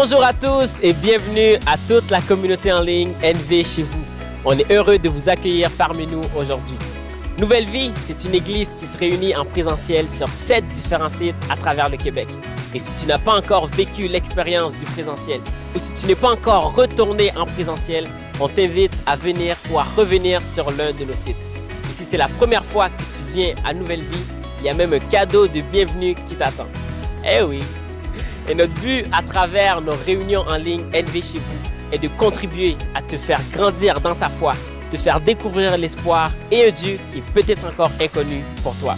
Bonjour à tous et bienvenue à toute la communauté en ligne NV chez vous. On est heureux de vous accueillir parmi nous aujourd'hui. Nouvelle Vie, c'est une église qui se réunit en présentiel sur 7 différents sites à travers le Québec. Et si tu n'as pas encore vécu l'expérience du présentiel ou si tu n'es pas encore retourné en présentiel, on t'invite à venir ou à revenir sur l'un de nos sites. Et si c'est la première fois que tu viens à Nouvelle Vie, il y a même un cadeau de bienvenue qui t'attend. Eh oui! Et notre but à travers nos réunions en ligne NV chez vous est de contribuer à te faire grandir dans ta foi, te faire découvrir l'espoir et un Dieu qui est peut-être encore inconnu pour toi.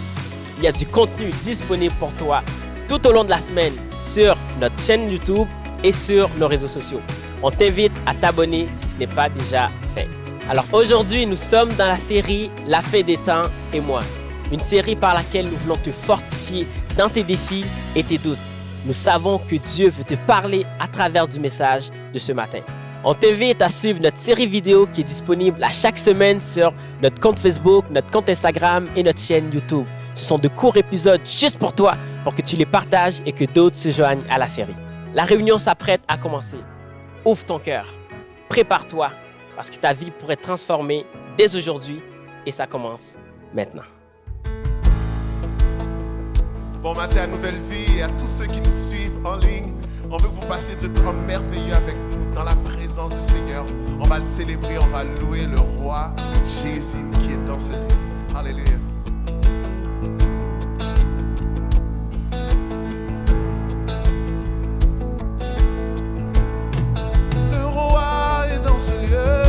Il y a du contenu disponible pour toi tout au long de la semaine sur notre chaîne YouTube et sur nos réseaux sociaux. On t'invite à t'abonner si ce n'est pas déjà fait. Alors aujourd'hui, nous sommes dans la série La fin des temps et moi. Une série par laquelle nous voulons te fortifier dans tes défis et tes doutes. Nous savons que Dieu veut te parler à travers du message de ce matin. On t'invite à suivre notre série vidéo qui est disponible à chaque semaine sur notre compte Facebook, notre compte Instagram et notre chaîne YouTube. Ce sont de courts épisodes juste pour toi, pour que tu les partages et que d'autres se joignent à la série. La réunion s'apprête à commencer. Ouvre ton cœur, prépare-toi, parce que ta vie pourrait être transformée dès aujourd'hui et ça commence maintenant. Bon matin à Nouvelle Vie et à tous ceux qui nous suivent en ligne. On veut que vous passiez du temps merveilleux avec nous dans la présence du Seigneur. On va le célébrer, on va louer le roi Jésus qui est dans ce lieu. Alléluia. Le roi est dans ce lieu.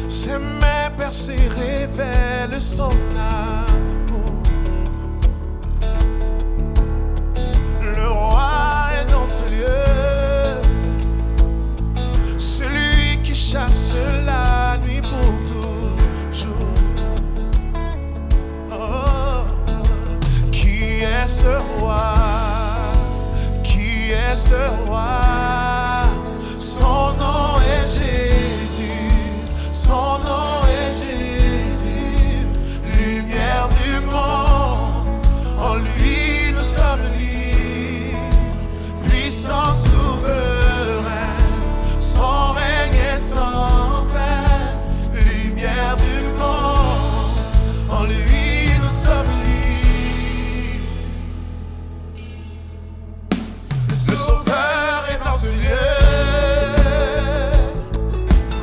Ses mains percées révèlent son âme. Ce lieu, celui qui chasse la nuit pour toujours. Oh, qui est ce roi? Qui est ce roi? Son nom est Jésus. Son nom est Jésus. Lumière du monde, en lui nous sommes libres. Puissant souverain, son règne est sans fin. Lumière du monde, en lui nous sommes libres. Le Sauveur est dans ce lieu.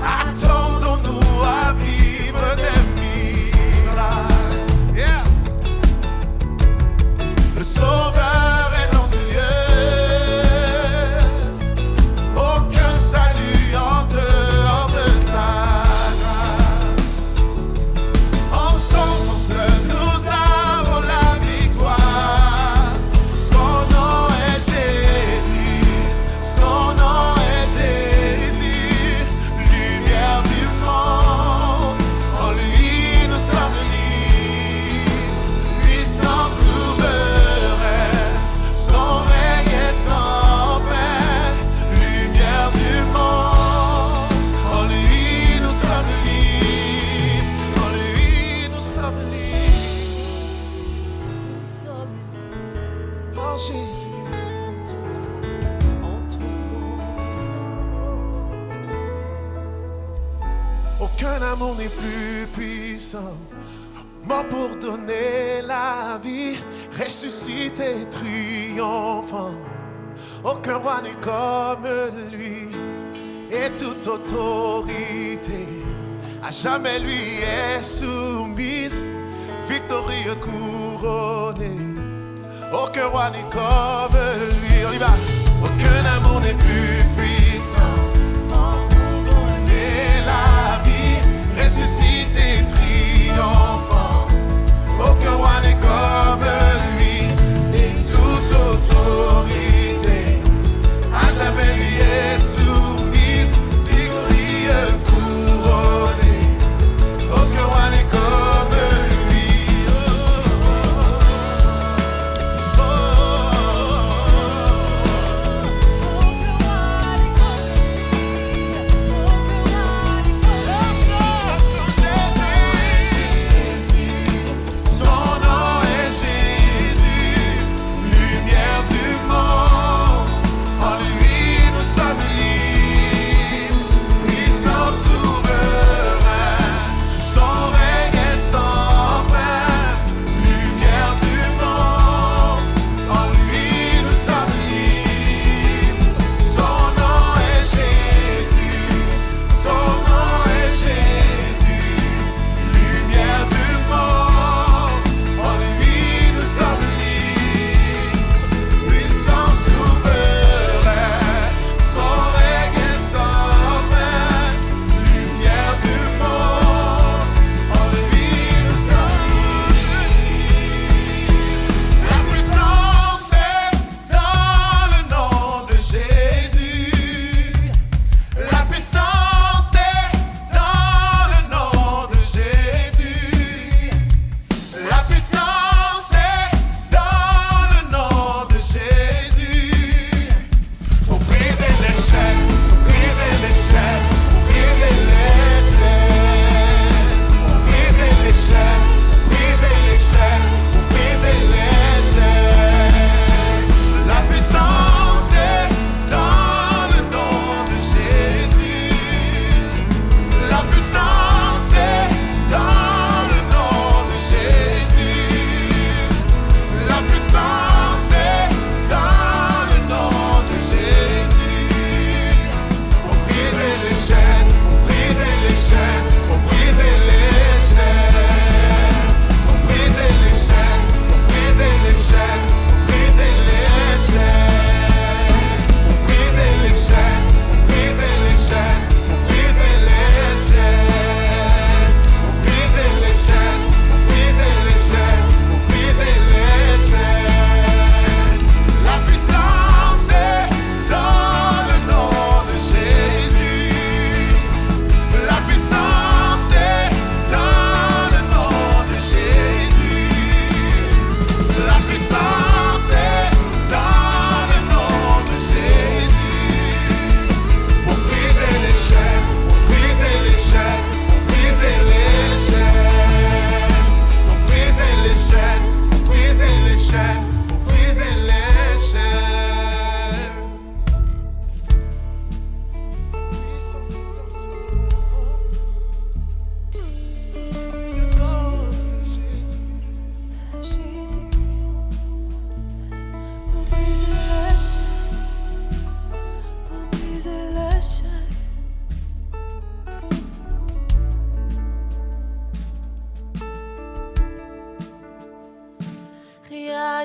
Attendons-nous à vivre des miracles. Yeah. Le Sauveur est dans ce lieu. Aucun amour n'est plus puissant, mort pour donner la vie, ressuscité triomphant. Aucun roi n'est comme lui, et toute autorité à jamais lui est soumise, victorieux couronné. Aucun roi n'est comme lui, on y va. Aucun amour n'est plus puissant, la vie, ressuscité, triomphant. Aucun roi n'est comme lui, et toute autorité à jamais lui est soumise, victorieux couronné. Aucun roi n'est comme lui. Aucun roi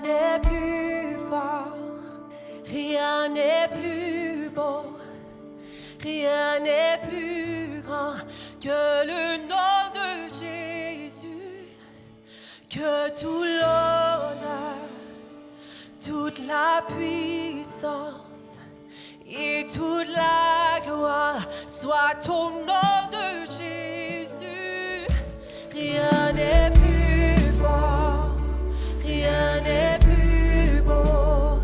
Rien n'est plus fort, rien n'est plus beau, rien n'est plus grand que le nom de Jésus, que tout l'honneur, toute la puissance et toute la gloire soit au nom de Jésus. Rien n'est plus fort, rien n'est plus beau,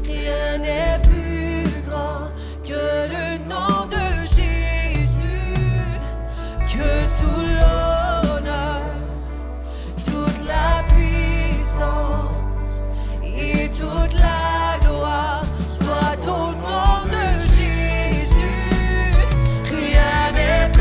rien n'est plus grand que le nom de Jésus, que tout l'honneur, toute la puissance et toute la gloire soit au nom de Jésus. Rien n'est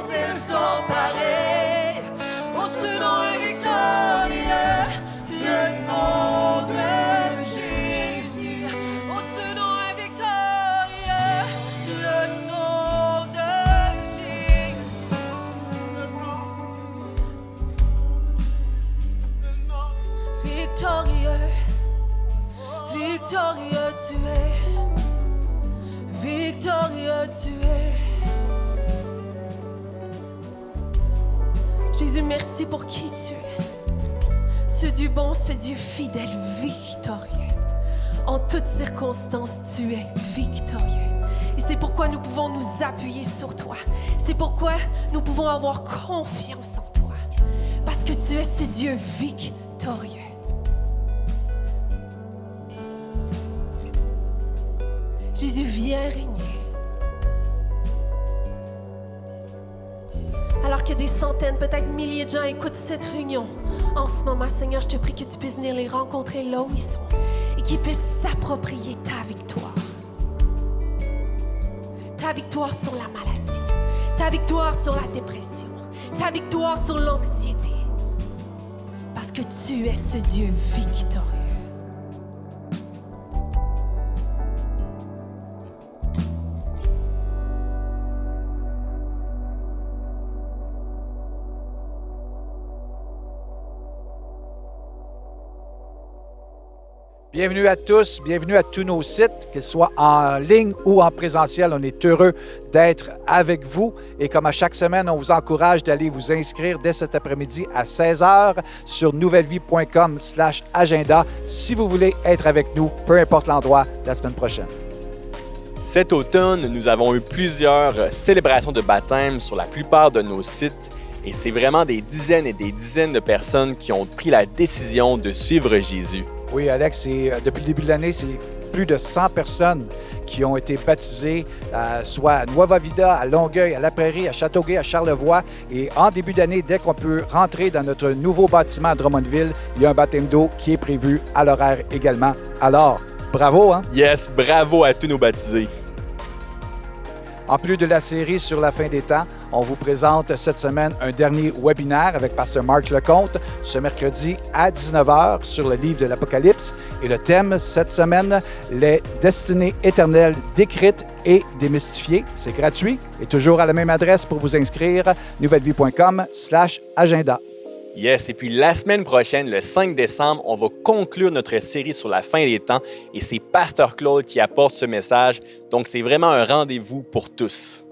puissance est sans pareil. Oh, ce nom est victorieux, le nom de Jésus. Oh, ce nom est victorieux, le nom de Jésus. Victorieux, victorieux tu es. Victorieux tu es. Jésus, merci pour qui tu es. Ce Dieu bon, ce Dieu fidèle, victorieux. En toutes circonstances, tu es victorieux. Et c'est pourquoi nous pouvons nous appuyer sur toi. C'est pourquoi nous pouvons avoir confiance en toi. Parce que tu es ce Dieu victorieux. Jésus, viens régner. Alors que des centaines, peut-être milliers de gens écoutent cette réunion, en ce moment, Seigneur, je te prie que tu puisses venir les rencontrer là où ils sont et qu'ils puissent s'approprier ta victoire. Ta victoire sur la maladie, ta victoire sur la dépression, ta victoire sur l'anxiété. Parce que tu es ce Dieu victorieux. Bienvenue à tous, bienvenue à tous nos sites, qu'ils soient en ligne ou en présentiel. On est heureux d'être avec vous. Et comme à chaque semaine, on vous encourage d'aller vous inscrire dès cet après-midi à 16h sur nouvellevie.com/agenda si vous voulez être avec nous, peu importe l'endroit, la semaine prochaine. Cet automne, nous avons eu plusieurs célébrations de baptême sur la plupart de nos sites et c'est vraiment des dizaines et des dizaines de personnes qui ont pris la décision de suivre Jésus. Oui, Alex, depuis le début de l'année, c'est plus de 100 personnes qui ont été baptisées, soit à Nueva Vida, à Longueuil, à La Prairie, à Châteauguay, à Charlevoix. Et en début d'année, dès qu'on peut rentrer dans notre nouveau bâtiment à Drummondville, il y a un baptême d'eau qui est prévu à l'horaire également. Alors, bravo, hein? Yes, bravo à tous nos baptisés. En plus de la série sur la fin des temps, on vous présente cette semaine un dernier webinaire avec Pasteur Marc Lecomte ce mercredi à 19h sur le livre de l'Apocalypse. Et le thème cette semaine, les destinées éternelles décrites et démystifiées. C'est gratuit et toujours à la même adresse pour vous inscrire, nouvellevie.com/agenda. Yes, et puis la semaine prochaine, le 5 décembre, on va conclure notre série sur la fin des temps et c'est Pasteur Claude qui apporte ce message, donc c'est vraiment un rendez-vous pour tous.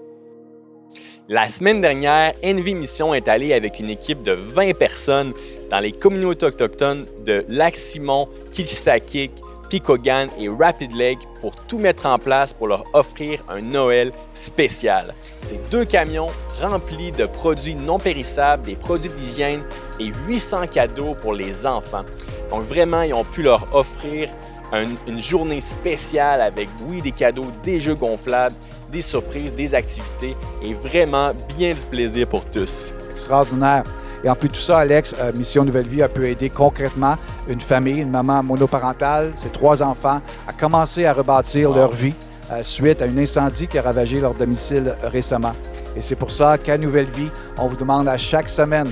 La semaine dernière, Envie Mission est allé avec une équipe de 20 personnes dans les communautés autochtones de Lac-Simon, Kilchsakik, Picogan et Rapid Lake pour tout mettre en place pour leur offrir un Noël spécial. C'est 2 camions remplis de produits non périssables, des produits d'hygiène et 800 cadeaux pour les enfants. Donc vraiment, ils ont pu leur offrir une journée spéciale avec, oui, des cadeaux, des jeux gonflables, des surprises, des activités et vraiment bien du plaisir pour tous. Extraordinaire. Et en plus de tout ça, Alex, Mission Nouvelle Vie a pu aider concrètement une famille, une maman monoparentale, ses 3 enfants, à commencer à rebâtir leur vie suite à un incendie qui a ravagé leur domicile récemment. Et c'est pour ça qu'à Nouvelle Vie, on vous demande à chaque semaine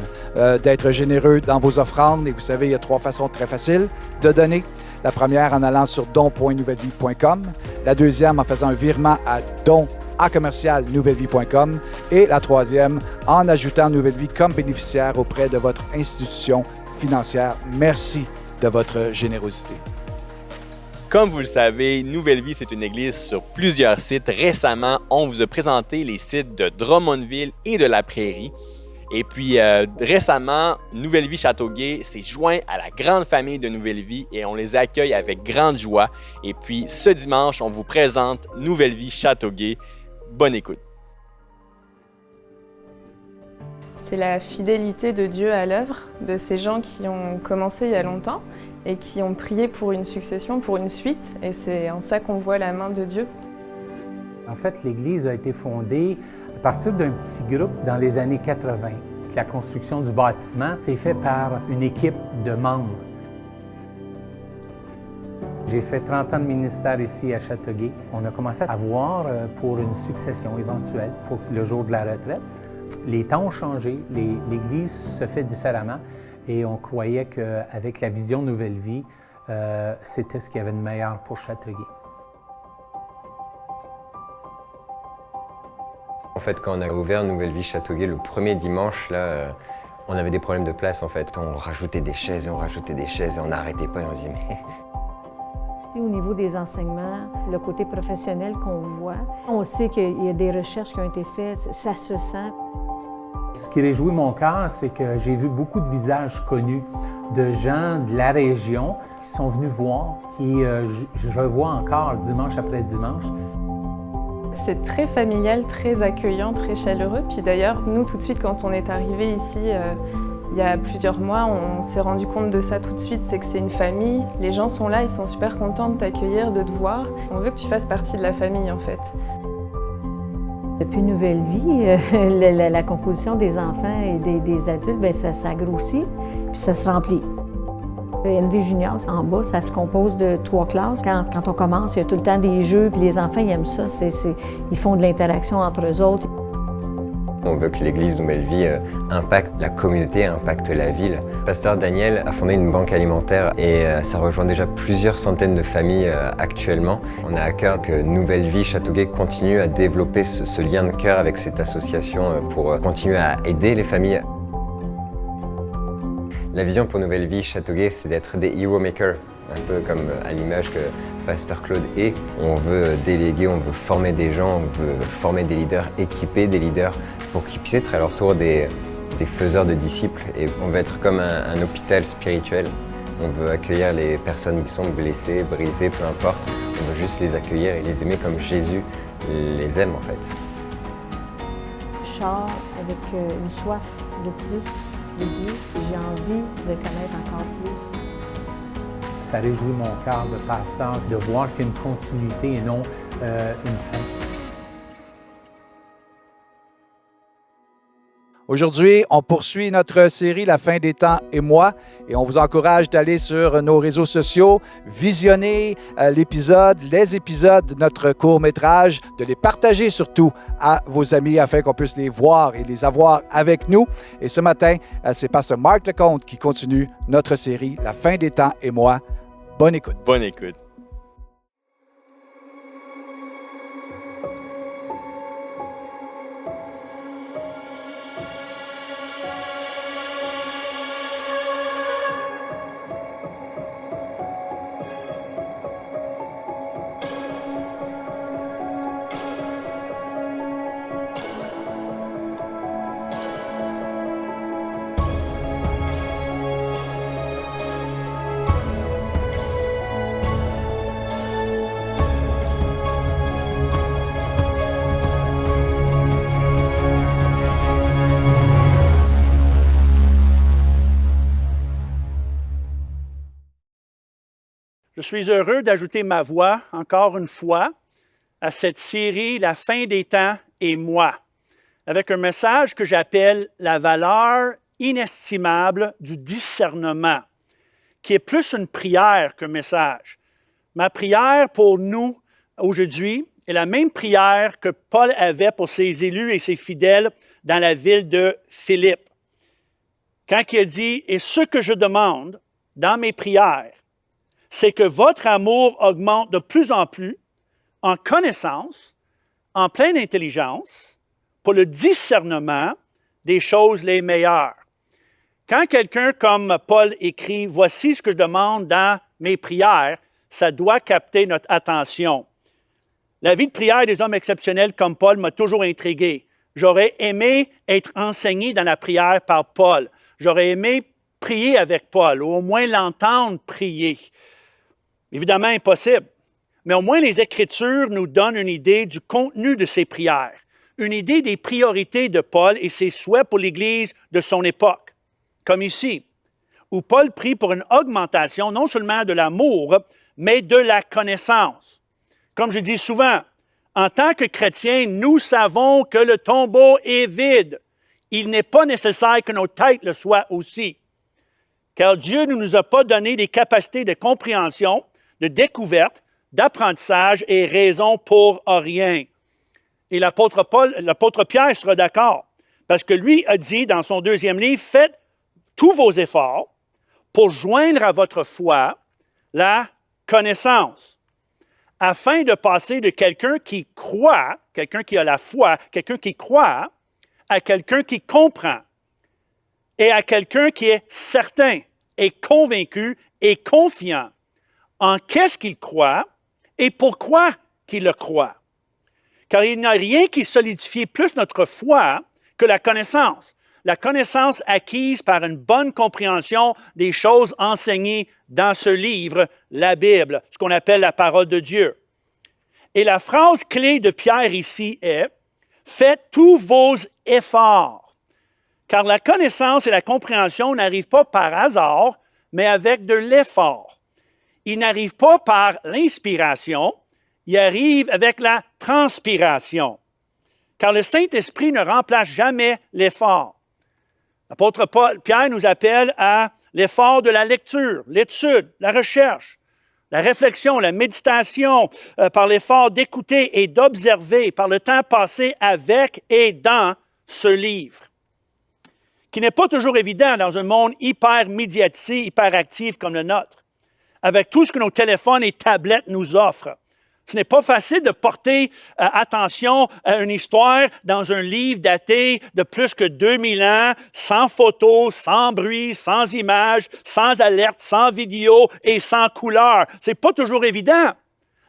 d'être généreux dans vos offrandes. Et vous savez, il y a 3 façons très faciles de donner. La première en allant sur don.nouvellevie.com. La deuxième en faisant un virement à don@nouvellevie.com. Et la troisième en ajoutant Nouvelle Vie comme bénéficiaire auprès de votre institution financière. Merci de votre générosité. Comme vous le savez, Nouvelle Vie, c'est une église sur plusieurs sites. Récemment, on vous a présenté les sites de Drummondville et de La Prairie. Et puis récemment, Nouvelle Vie Châteauguay s'est joint à la grande famille de Nouvelle Vie et on les accueille avec grande joie. Et puis ce dimanche, on vous présente Nouvelle Vie Châteauguay. Bonne écoute. C'est la fidélité de Dieu à l'œuvre, de ces gens qui ont commencé il y a longtemps et qui ont prié pour une succession, pour une suite. Et c'est en ça qu'on voit la main de Dieu. En fait, l'Église a été fondée à partir d'un petit groupe dans les années 80. La construction du bâtiment s'est faite par une équipe de membres. J'ai fait 30 ans de ministère ici à Châteauguay. On a commencé à voir pour une succession éventuelle pour le jour de la retraite. Les temps ont changé, l'Église se fait différemment et on croyait qu'avec la vision Nouvelle Vie, c'était ce qu'il y avait de meilleur pour Châteauguay. En fait, quand on a ouvert Nouvelle Vie Châteauguay le premier dimanche, là, on avait des problèmes de place en fait. On rajoutait des chaises et on rajoutait des chaises et on n'arrêtait pas et on se dit mais... Au niveau des enseignements, le côté professionnel qu'on voit, on sait qu'il y a des recherches qui ont été faites, ça se sent. Ce qui réjouit mon cœur, c'est que j'ai vu beaucoup de visages connus, de gens de la région qui sont venus voir, qui je revois encore dimanche après dimanche. C'est très familial, très accueillant, très chaleureux. Puis d'ailleurs, nous, tout de suite, quand on est arrivé ici, il y a plusieurs mois, on s'est rendu compte de ça tout de suite, c'est que c'est une famille. Les gens sont là, ils sont super contents de t'accueillir, de te voir. On veut que tu fasses partie de la famille, en fait. Depuis Nouvelle Vie, la composition des enfants et des adultes, bien, ça grossit, puis ça se remplit. NV Junior, en bas, ça se compose de 3 classes. Quand on commence, il y a tout le temps des jeux, puis les enfants, ils aiment ça. Ils font de l'interaction entre eux autres. On veut que l'Église Nouvelle Vie impacte la communauté, impacte la ville. Pasteur Daniel a fondé une banque alimentaire et ça rejoint déjà plusieurs centaines de familles actuellement. On a à cœur que Nouvelle Vie Châteauguay continue à développer ce lien de cœur avec cette association pour continuer à aider les familles. La vision pour Nouvelle Vie Châteauguay, c'est d'être des hero makers, un peu comme à l'image que Pasteur Claude est. On veut déléguer, on veut former des gens, on veut former des leaders, équiper des leaders pour qu'ils puissent être à leur tour des faiseurs de disciples. Et on veut être comme un hôpital spirituel. On veut accueillir les personnes qui sont blessées, brisées, peu importe. On veut juste les accueillir et les aimer comme Jésus les aime en fait. Je sors avec une soif de plus de Dieu. J'ai envie de connaître encore plus. Ça réjouit mon cœur de pasteur de voir qu'il y a une continuité et non une fin. Aujourd'hui, on poursuit notre série La fin des temps et moi, et on vous encourage d'aller sur nos réseaux sociaux, visionner les épisodes de notre court-métrage, de les partager surtout à vos amis afin qu'on puisse les voir et les avoir avec nous. Et ce matin, c'est Pasteur Marc Lecomte qui continue notre série La fin des temps et moi. Bonne écoute. Bonne écoute. Je suis heureux d'ajouter ma voix, encore une fois, à cette série « La fin des temps et moi », avec un message que j'appelle « La valeur inestimable du discernement », qui est plus une prière qu'un message. Ma prière pour nous aujourd'hui est la même prière que Paul avait pour ses élus et ses fidèles dans la ville de Philippe. Quand il a dit « Et ce que je demande dans mes prières, c'est que votre amour augmente de plus en plus en connaissance, en pleine intelligence, pour le discernement des choses les meilleures. » Quand quelqu'un comme Paul écrit « Voici ce que je demande dans mes prières », ça doit capter notre attention. La vie de prière des hommes exceptionnels comme Paul m'a toujours intrigué. J'aurais aimé être enseigné dans la prière par Paul. J'aurais aimé prier avec Paul, ou au moins l'entendre prier. Évidemment, impossible. Mais au moins, les Écritures nous donnent une idée du contenu de ses prières, une idée des priorités de Paul et ses souhaits pour l'Église de son époque. Comme ici, où Paul prie pour une augmentation non seulement de l'amour, mais de la connaissance. Comme je dis souvent, en tant que chrétiens, nous savons que le tombeau est vide. Il n'est pas nécessaire que nos têtes le soient aussi. Car Dieu ne nous a pas donné des capacités de compréhension, de découverte, d'apprentissage et raison pour rien. Et l'apôtre Pierre sera d'accord. Parce que lui a dit dans son deuxième livre, faites tous vos efforts pour joindre à votre foi la connaissance, afin de passer de quelqu'un qui croit, quelqu'un qui a la foi, quelqu'un qui croit, à quelqu'un qui comprend, et à quelqu'un qui est certain, et convaincu, et confiant en qu'est-ce qu'il croit et pourquoi qu'il le croit. Car il n'y a rien qui solidifie plus notre foi que la connaissance. La connaissance acquise par une bonne compréhension des choses enseignées dans ce livre, la Bible, ce qu'on appelle la parole de Dieu. Et la phrase clé de Pierre ici est « Faites tous vos efforts ». Car la connaissance et la compréhension n'arrivent pas par hasard, mais avec de l'effort. Ils n'arrivent pas par l'inspiration, ils arrivent avec la transpiration. Car le Saint-Esprit ne remplace jamais l'effort. L'apôtre Pierre nous appelle à l'effort de la lecture, l'étude, la recherche, la réflexion, la méditation, par l'effort d'écouter et d'observer, par le temps passé avec et dans ce livre, qui n'est pas toujours évident dans un monde hyper médiatisé, hyper actif comme le nôtre, avec tout ce que nos téléphones et tablettes nous offrent. Ce n'est pas facile de porter attention à une histoire dans un livre daté de plus que 2000 ans, sans photos, sans bruit, sans images, sans alerte, sans vidéo et sans couleur. Ce n'est pas toujours évident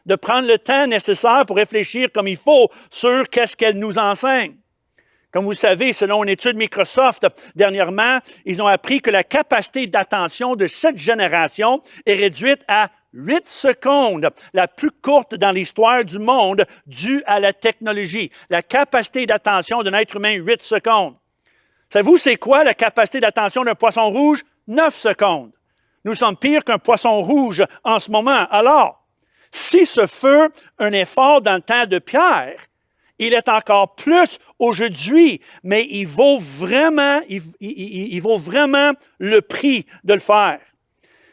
de prendre le temps nécessaire pour réfléchir comme il faut sur qu'est-ce qu'elle nous enseigne. Comme vous le savez, selon une étude Microsoft dernièrement, ils ont appris que la capacité d'attention de cette génération est réduite à 8 secondes, la plus courte dans l'histoire du monde, due à la technologie. La capacité d'attention d'un être humain, 8 secondes. Savez-vous, c'est quoi la capacité d'attention d'un poisson rouge? 9 secondes. Nous sommes pires qu'un poisson rouge en ce moment. Alors, si ce fut un effort dans le temps de Pierre, il est encore plus aujourd'hui, mais il vaut vraiment le prix de le faire.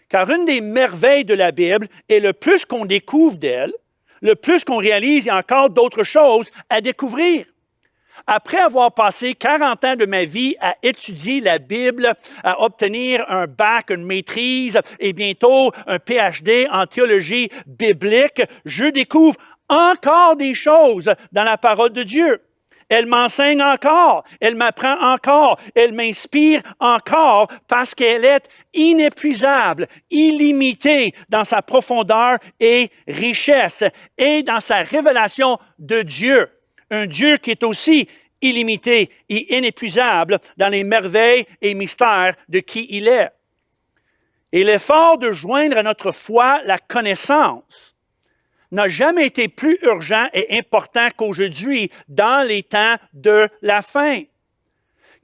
Car une des merveilles de la Bible est le plus qu'on découvre d'elle, le plus qu'on réalise, il y a encore d'autres choses à découvrir. Après avoir passé 40 ans de ma vie à étudier la Bible, à obtenir un bac, une maîtrise et bientôt un PhD en théologie biblique, je découvre encore des choses dans la parole de Dieu. Elle m'enseigne encore, elle m'apprend encore, elle m'inspire encore parce qu'elle est inépuisable, illimitée dans sa profondeur et richesse et dans sa révélation de Dieu. Un Dieu qui est aussi illimité et inépuisable dans les merveilles et mystères de qui il est. Et l'effort de joindre à notre foi la connaissance n'a jamais été plus urgent et important qu'aujourd'hui dans les temps de la fin,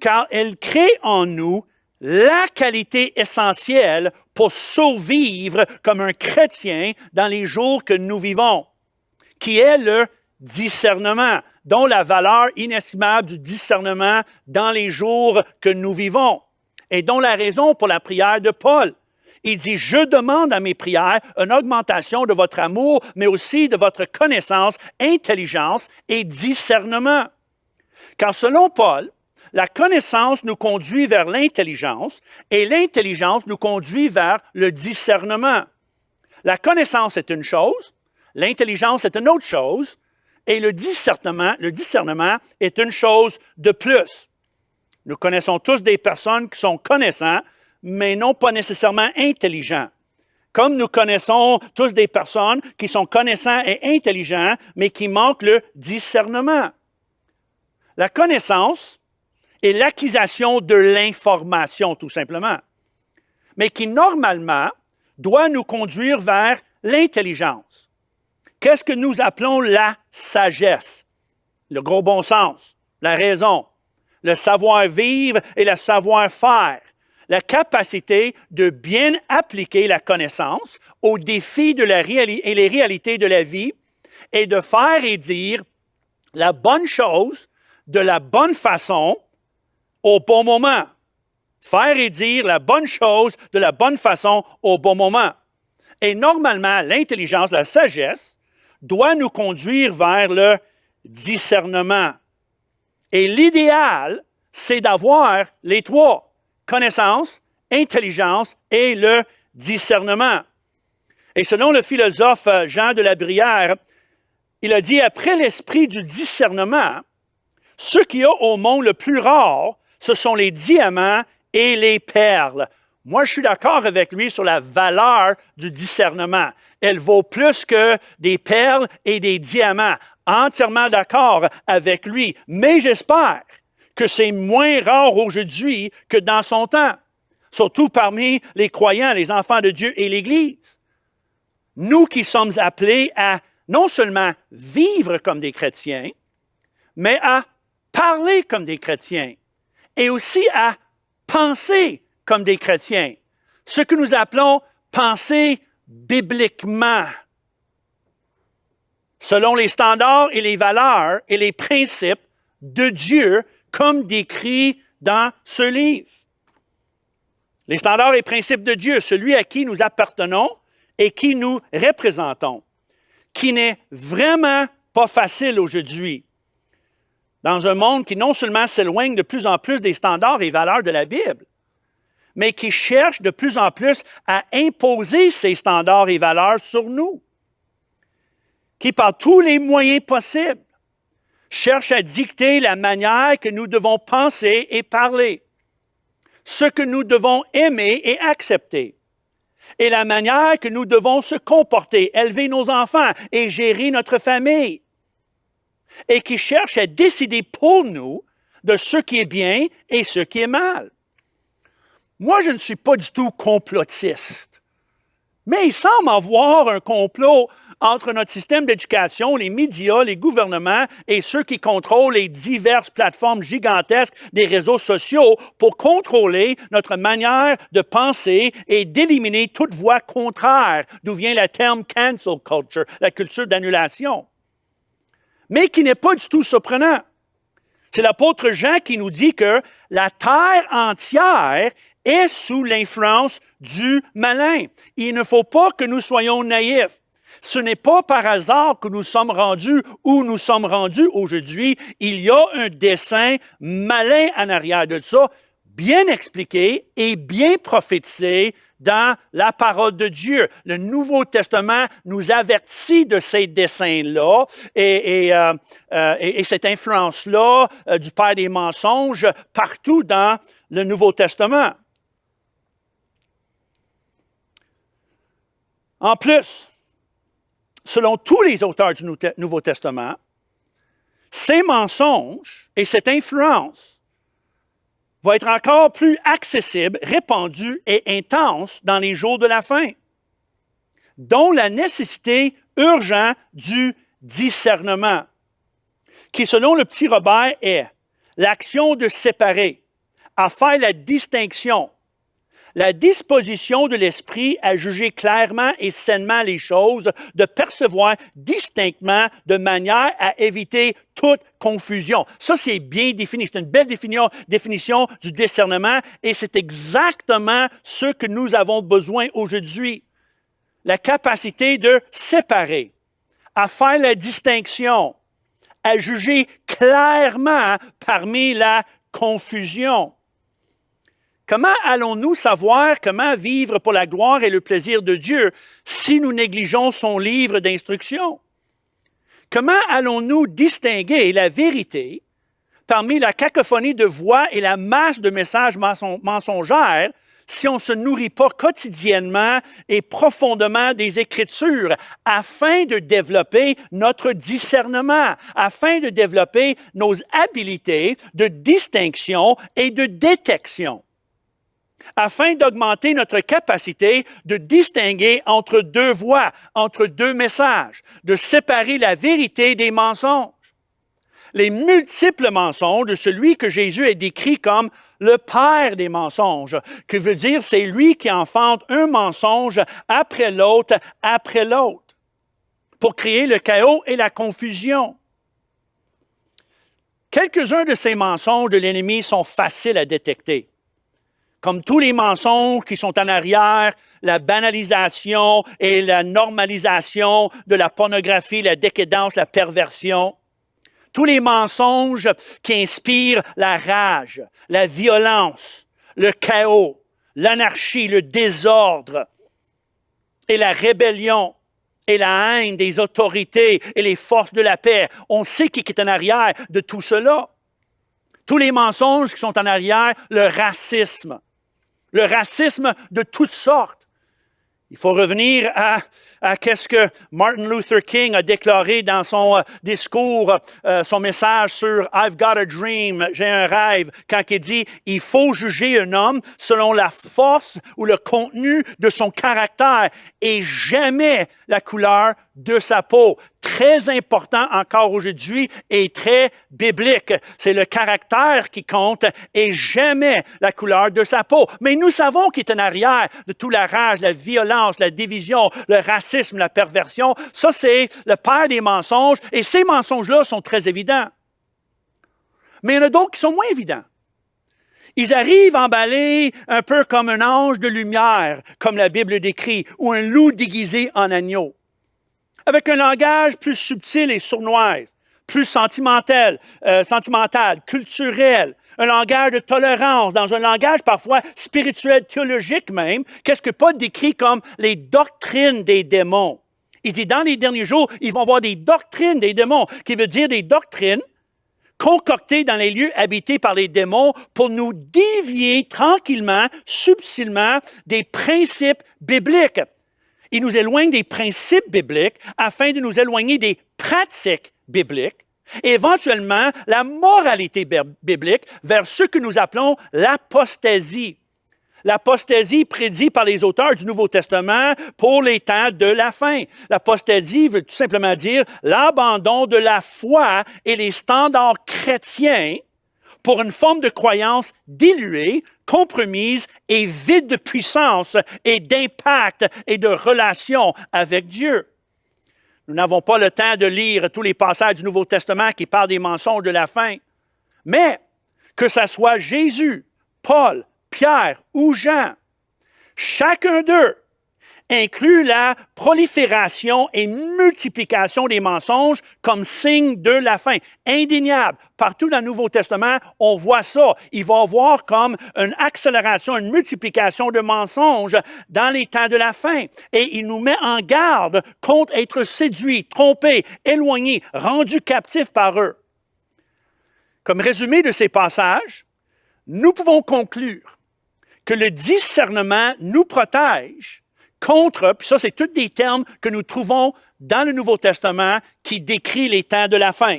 car elle crée en nous la qualité essentielle pour survivre comme un chrétien dans les jours que nous vivons, qui est le discernement, dont la valeur inestimable du discernement dans les jours que nous vivons, et dont la raison pour la prière de Paul. Il dit, je demande à mes prières une augmentation de votre amour, mais aussi de votre connaissance, intelligence et discernement. Car selon Paul, la connaissance nous conduit vers l'intelligence et l'intelligence nous conduit vers le discernement. La connaissance est une chose, l'intelligence est une autre chose, et le discernement est une chose de plus. Nous connaissons tous des personnes qui sont connaissants, mais non pas nécessairement intelligents. Comme nous connaissons tous des personnes qui sont connaissants et intelligents, mais qui manquent le discernement. La connaissance est l'acquisition de l'information, tout simplement, mais qui, normalement, doit nous conduire vers l'intelligence. Qu'est-ce que nous appelons la sagesse? Le gros bon sens, la raison, le savoir-vivre et le savoir-faire. La capacité de bien appliquer la connaissance aux défis de et les réalités de la vie et de faire et dire la bonne chose de la bonne façon au bon moment. Faire et dire la bonne chose de la bonne façon au bon moment. Et normalement, l'intelligence, la sagesse, doit nous conduire vers le discernement. Et l'idéal c'est d'avoir les trois, connaissance, intelligence et le discernement. Et selon le philosophe Jean de la Brière, il a dit, après l'esprit du discernement, ce qu'il y a au monde le plus rare, ce sont les diamants et les perles. Moi, je suis d'accord avec lui sur la valeur du discernement. Elle vaut plus que des perles et des diamants. Entièrement d'accord avec lui. Mais j'espère que c'est moins rare aujourd'hui que dans son temps. Surtout parmi les croyants, les enfants de Dieu et l'Église. Nous qui sommes appelés à non seulement vivre comme des chrétiens, mais à parler comme des chrétiens et aussi à penser comme des chrétiens. Ce que nous appelons penser bibliquement, selon les standards et les valeurs et les principes de Dieu comme décrits dans ce livre. Les standards et principes de Dieu, celui à qui nous appartenons et qui nous représentons, qui n'est vraiment pas facile aujourd'hui. Dans un monde qui non seulement s'éloigne de plus en plus des standards et valeurs de la Bible, mais qui cherche de plus en plus à imposer ces standards et valeurs sur nous, qui par tous les moyens possibles cherche à dicter la manière que nous devons penser et parler, ce que nous devons aimer et accepter, et la manière que nous devons se comporter, élever nos enfants et gérer notre famille, et qui cherche à décider pour nous de ce qui est bien et ce qui est mal. Moi, je ne suis pas du tout complotiste, mais il semble avoir un complot entre notre système d'éducation, les médias, les gouvernements et ceux qui contrôlent les diverses plateformes gigantesques des réseaux sociaux pour contrôler notre manière de penser et d'éliminer toute voix contraire, d'où vient le terme « cancel culture », la culture d'annulation. Mais qui n'est pas du tout surprenant. C'est l'apôtre Jean qui nous dit que la terre entière est sous l'influence du malin. Il ne faut pas que nous soyons naïfs. Ce n'est pas par hasard que nous sommes rendus où nous sommes rendus aujourd'hui. Il y a un dessein malin en arrière de ça, bien expliqué et bien prophétisé dans la parole de Dieu. Le Nouveau Testament nous avertit de ces desseins-là et cette influence-là du père des mensonges partout dans le Nouveau Testament. En plus, selon tous les auteurs du Nouveau Testament, ces mensonges et cette influence vont être encore plus accessibles, répandues et intenses dans les jours de la fin, dont la nécessité urgente du discernement, qui, selon le petit Robert, est l'action de séparer, à faire la distinction, la disposition de l'esprit à juger clairement et sainement les choses, de percevoir distinctement de manière à éviter toute confusion. Ça, c'est bien défini. C'est une belle définition du discernement et c'est exactement ce que nous avons besoin aujourd'hui. La capacité de séparer, à faire la distinction, à juger clairement parmi la confusion. Comment allons-nous savoir comment vivre pour la gloire et le plaisir de Dieu si nous négligeons son livre d'instructions? Comment allons-nous distinguer la vérité parmi la cacophonie de voix et la masse de messages mensongers si on ne se nourrit pas quotidiennement et profondément des Écritures afin de développer notre discernement, afin de développer nos habiletés de distinction et de détection? Afin d'augmenter notre capacité de distinguer entre deux voix, entre deux messages, de séparer la vérité des mensonges. Les multiples mensonges de celui que Jésus a décrit comme le père des mensonges, que veut dire c'est lui qui enfante un mensonge après l'autre, pour créer le chaos et la confusion. Quelques-uns de ces mensonges de l'ennemi sont faciles à détecter. Comme tous les mensonges qui sont en arrière, la banalisation et la normalisation de la pornographie, la décadence, la perversion. tous les mensonges qui inspirent la rage, la violence, le chaos, l'anarchie, le désordre et la rébellion et la haine des autorités et les forces de la paix. On sait qui est en arrière de tout cela. Tous les mensonges qui sont en arrière, le racisme de toutes sortes. Il faut revenir à ce que Martin Luther King a déclaré dans son discours, son message sur « I've got a dream », j'ai un rêve, quand il dit « Il faut juger un homme selon la force ou le contenu de son caractère et jamais la couleur de sa peau ». Très important encore aujourd'hui et très biblique. C'est le caractère qui compte et jamais la couleur de sa peau. Mais nous savons qu'il est en arrière de toute la rage, la violence, la division, le racisme, la perversion. Ça, c'est le père des mensonges et ces mensonges-là sont très évidents. Mais il y en a d'autres qui sont moins évidents. Ils arrivent emballés un peu comme un ange de lumière, comme la Bible décrit, ou un loup déguisé en agneau. Avec un langage plus subtil et sournoise, plus sentimental, culturel, un langage de tolérance, dans un langage parfois spirituel, théologique même, qu'est-ce que Paul décrit comme les doctrines des démons. Il dit, dans les derniers jours, ils vont avoir des doctrines des démons, qui veut dire des doctrines concoctées dans les lieux habités par les démons pour nous dévier tranquillement, subtilement des principes bibliques. Il nous éloigne des principes bibliques afin de nous éloigner des pratiques bibliques et éventuellement la moralité biblique vers ce que nous appelons l'apostasie. L'apostasie prédite par les auteurs du Nouveau Testament pour les temps de la fin. L'apostasie veut tout simplement dire l'abandon de la foi et les standards chrétiens pour une forme de croyance diluée, compromise et vide de puissance et d'impact et de relation avec Dieu. Nous n'avons pas le temps de lire tous les passages du Nouveau Testament qui parlent des mensonges de la fin, mais que ce soit Jésus, Paul, Pierre ou Jean, chacun d'eux inclut la prolifération et multiplication des mensonges comme signe de la fin. Indéniable. Partout dans le Nouveau Testament, on voit ça. Il va y avoir comme une accélération, une multiplication de mensonges dans les temps de la fin. Et il nous met en garde contre être séduit, trompé, éloigné, rendu captif par eux. Comme résumé de ces passages, nous pouvons conclure que le discernement nous protège contre, puis ça, c'est tous des termes que nous trouvons dans le Nouveau Testament qui décrit les temps de la fin.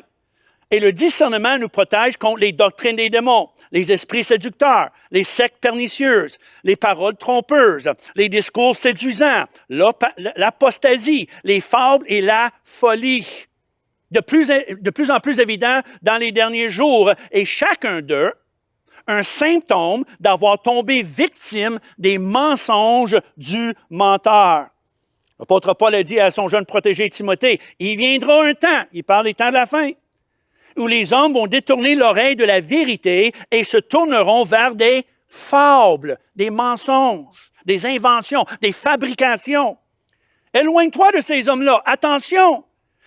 Et le discernement nous protège contre les doctrines des démons, les esprits séducteurs, les sectes pernicieuses, les paroles trompeuses, les discours séduisants, l'apostasie, les fables et la folie. De plus en plus évident dans les derniers jours, et chacun d'eux, un symptôme d'avoir tombé victime des mensonges du menteur. L'apôtre Paul a dit à son jeune protégé Timothée, « Il viendra un temps, il parle des temps de la fin, où les hommes vont détourner l'oreille de la vérité et se tourneront vers des fables, des mensonges, des inventions, des fabrications. Éloigne-toi de ces hommes-là. Attention,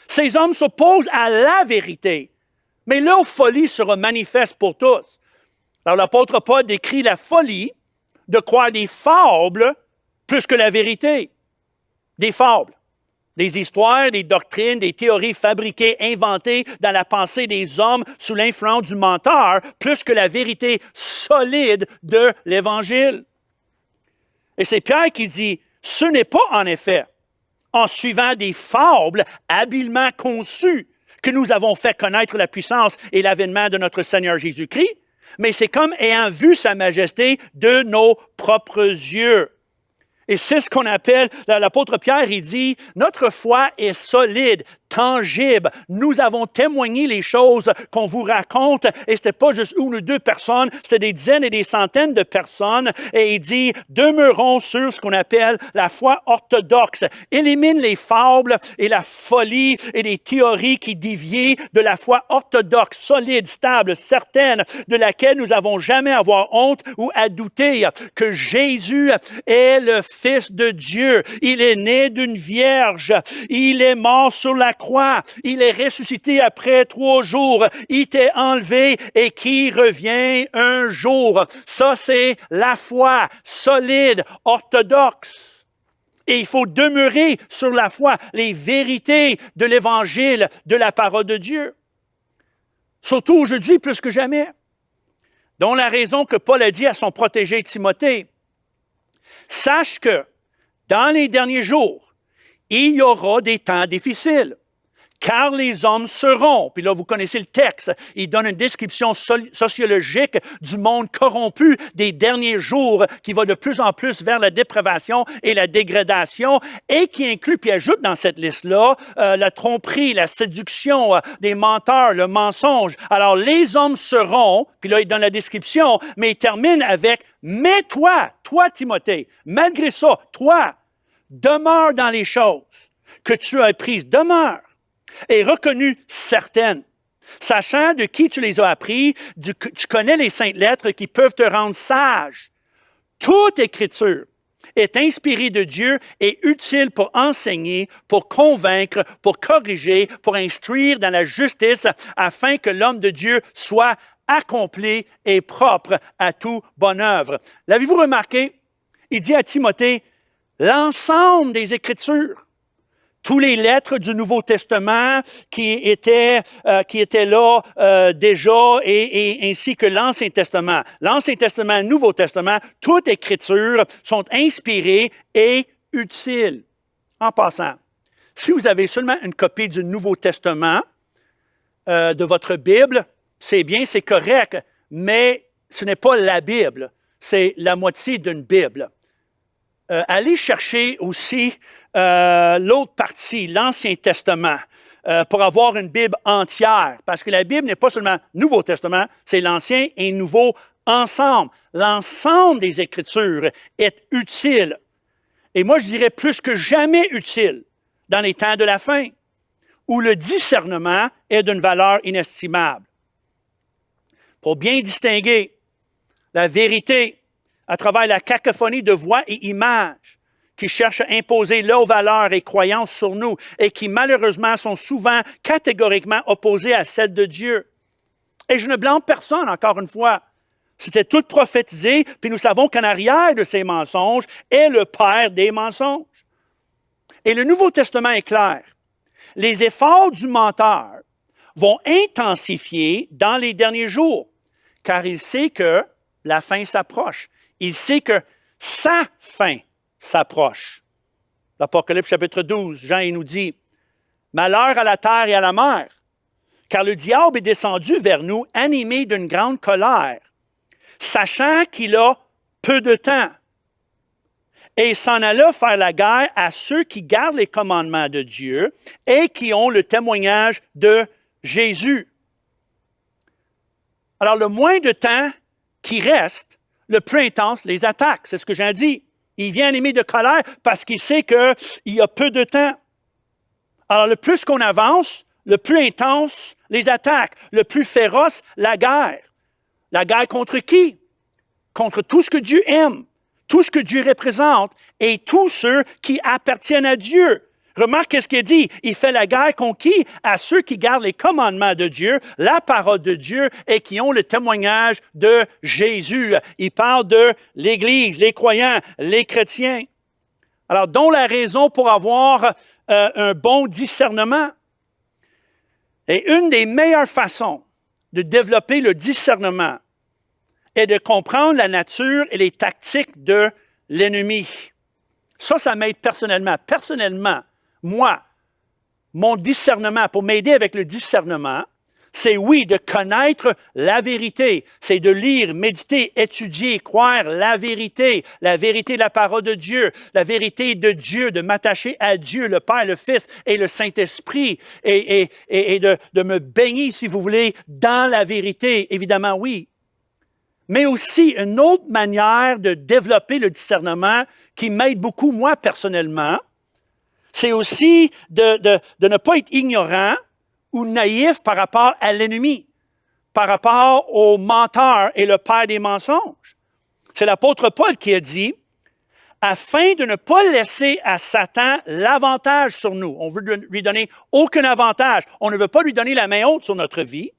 ces hommes s'opposent à la vérité, mais leur folie sera manifeste pour tous. » Alors, l'apôtre Paul décrit la folie de croire des fables plus que la vérité. Des fables, des histoires, des doctrines, des théories fabriquées, inventées dans la pensée des hommes sous l'influence du menteur, plus que la vérité solide de l'Évangile. Et c'est Pierre qui dit, ce n'est pas en effet en suivant des fables habilement conçues que nous avons fait connaître la puissance et l'avènement de notre Seigneur Jésus-Christ, mais c'est comme ayant vu sa majesté de nos propres yeux. Et c'est ce qu'on appelle, l'apôtre Pierre, il dit, notre foi est solide, tangible. Nous avons témoigné les choses qu'on vous raconte, et ce n'était pas juste une ou deux personnes, c'était des dizaines et des centaines de personnes. Et il dit, demeurons sur ce qu'on appelle la foi orthodoxe. Élimine les fables et la folie et les théories qui dévient de la foi orthodoxe, solide, stable, certaine, de laquelle nous n'avons jamais à avoir honte ou à douter que Jésus est le Fils de Dieu. Il est né d'une vierge. Il est mort sur la croix croix. Il est ressuscité après 3 jours. Il t'est enlevé et qui revient un jour. Ça, c'est la foi solide, orthodoxe. Et il faut demeurer sur la foi, les vérités de l'Évangile, de la parole de Dieu. Surtout aujourd'hui, plus que jamais. Dont la raison que Paul a dit à son protégé Timothée, « Sache que dans les derniers jours, il y aura des temps difficiles. Car les hommes seront, puis là vous connaissez le texte, il donne une description sociologique du monde corrompu des derniers jours qui va de plus en plus vers la dépravation et la dégradation et qui inclut, puis ajoute dans cette liste-là, la tromperie, la séduction, des menteurs, le mensonge. Alors les hommes seront, puis là il donne la description, mais il termine avec « Mais toi Timothée, malgré ça, toi, demeure dans les choses que tu as apprises, demeure. Et reconnu certaines, sachant de qui tu les as appris, tu connais les saintes lettres qui peuvent te rendre sage. Toute écriture est inspirée de Dieu et utile pour enseigner, pour convaincre, pour corriger, pour instruire dans la justice, afin que l'homme de Dieu soit accompli et propre à toute bonne œuvre. L'avez-vous remarqué? Il dit à Timothée, l'ensemble des Écritures, tous les lettres du Nouveau Testament qui étaient là déjà, et ainsi que l'Ancien Testament. L'Ancien Testament, le Nouveau Testament, toute Écriture sont inspirées et utiles. En passant, si vous avez seulement une copie du Nouveau Testament de votre Bible, c'est bien, c'est correct, mais ce n'est pas la Bible, c'est la moitié d'une Bible. Allez chercher aussi l'autre partie, l'Ancien Testament, pour avoir une Bible entière. Parce que la Bible n'est pas seulement Nouveau Testament, c'est l'Ancien et Nouveau ensemble. L'ensemble des Écritures est utile. Et moi, je dirais plus que jamais utile dans les temps de la fin, où le discernement est d'une valeur inestimable. Pour bien distinguer la vérité à travers la cacophonie de voix et images qui cherchent à imposer leurs valeurs et croyances sur nous et qui malheureusement sont souvent catégoriquement opposées à celles de Dieu. Et je ne blâme personne, encore une fois. C'était tout prophétisé, puis nous savons qu'en arrière de ces mensonges est le père des mensonges. Et le Nouveau Testament est clair. Les efforts du menteur vont intensifier dans les derniers jours, car il sait que la fin s'approche. Il sait que sa fin s'approche. L'Apocalypse chapitre 12, Jean il nous dit, « Malheur à la terre et à la mer, car le diable est descendu vers nous animé d'une grande colère, sachant qu'il a peu de temps. Et il s'en alla faire la guerre à ceux qui gardent les commandements de Dieu et qui ont le témoignage de Jésus. » Alors, le moins de temps qui reste, le plus intense les attaques. C'est ce que j'ai dit. Il vient animé de colère parce qu'il sait qu'il y a peu de temps. Alors, le plus qu'on avance, le plus intense les attaques, le plus féroce la guerre. La guerre contre qui? Contre tout ce que Dieu aime, tout ce que Dieu représente et tous ceux qui appartiennent à Dieu. Remarque ce qu'il dit. Il fait la guerre contre qui? À ceux qui gardent les commandements de Dieu, la parole de Dieu et qui ont le témoignage de Jésus. Il parle de l'Église, les croyants, les chrétiens. Alors, dont la raison pour avoir un bon discernement. Et une des meilleures façons de développer le discernement est de comprendre la nature et les tactiques de l'ennemi. Ça m'aide personnellement. Personnellement, moi, mon discernement, pour m'aider avec le discernement, c'est oui, de connaître la vérité. C'est de lire, méditer, étudier, croire la vérité de la parole de Dieu, la vérité de Dieu, de m'attacher à Dieu, le Père, le Fils et le Saint-Esprit, et de me baigner, si vous voulez, dans la vérité, évidemment, oui. Mais aussi une autre manière de développer le discernement qui m'aide beaucoup, moi, personnellement, c'est aussi de ne pas être ignorant ou naïf par rapport à l'ennemi, par rapport au menteur et le père des mensonges. C'est l'apôtre Paul qui a dit, afin de ne pas laisser à Satan l'avantage sur nous. On veut lui donner aucun avantage. On ne veut pas lui donner la main haute sur notre vie.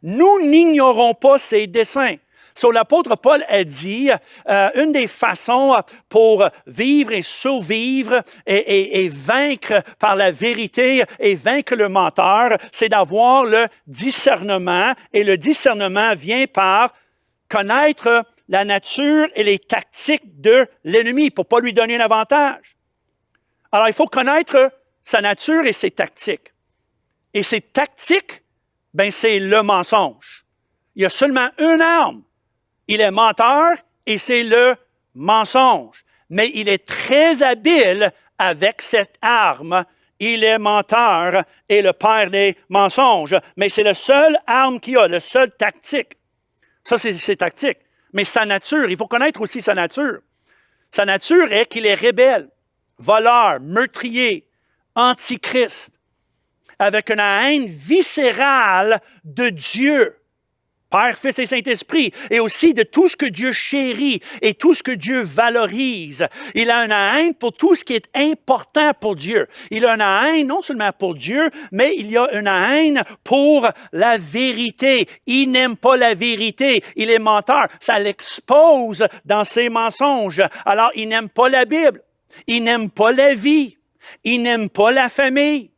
Nous n'ignorons pas ses desseins. So, l'apôtre Paul a dit, une des façons pour vivre et survivre et vaincre par la vérité et vaincre le menteur, c'est d'avoir le discernement. Et le discernement vient par connaître la nature et les tactiques de l'ennemi pour ne pas lui donner un avantage. Alors, il faut connaître sa nature et ses tactiques. Et ses tactiques, ben, c'est le mensonge. Il y a seulement une arme. Il est menteur et c'est le mensonge. Mais il est très habile avec cette arme. Il est menteur et le père des mensonges. Mais c'est la seule arme qu'il a, la seule tactique. Ça, c'est ses tactiques. Mais sa nature, il faut connaître aussi sa nature. Sa nature est qu'il est rebelle, voleur, meurtrier, antichrist, avec une haine viscérale de Dieu. Père, Fils et Saint-Esprit, et aussi de tout ce que Dieu chérit et tout ce que Dieu valorise. Il a une haine pour tout ce qui est important pour Dieu. Il a une haine non seulement pour Dieu, mais il y a une haine pour la vérité. Il n'aime pas la vérité. Il est menteur. Ça l'expose dans ses mensonges. Alors, il n'aime pas la Bible. Il n'aime pas la vie. Il n'aime pas la famille.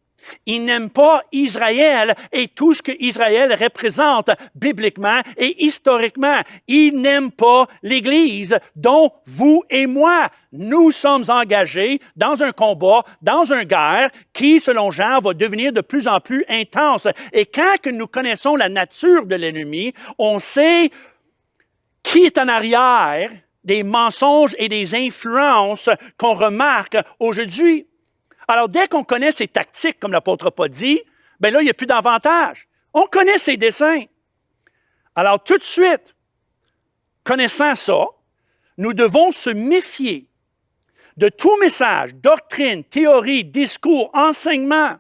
Il n'aime pas Israël et tout ce que Israël représente bibliquement et historiquement. Il n'aime pas l'Église dont vous et moi, nous sommes engagés dans un combat, dans une guerre qui, selon Jean, va devenir de plus en plus intense. Et quand que nous connaissons la nature de l'ennemi, on sait qui est en arrière des mensonges et des influences qu'on remarque aujourd'hui. Alors, dès qu'on connaît ses tactiques, comme l'apôtre Paul dit, bien là, il n'y a plus d'avantage. On connaît ses desseins. Alors, tout de suite, connaissant ça, nous devons se méfier de tout message, doctrine, théorie, discours, enseignement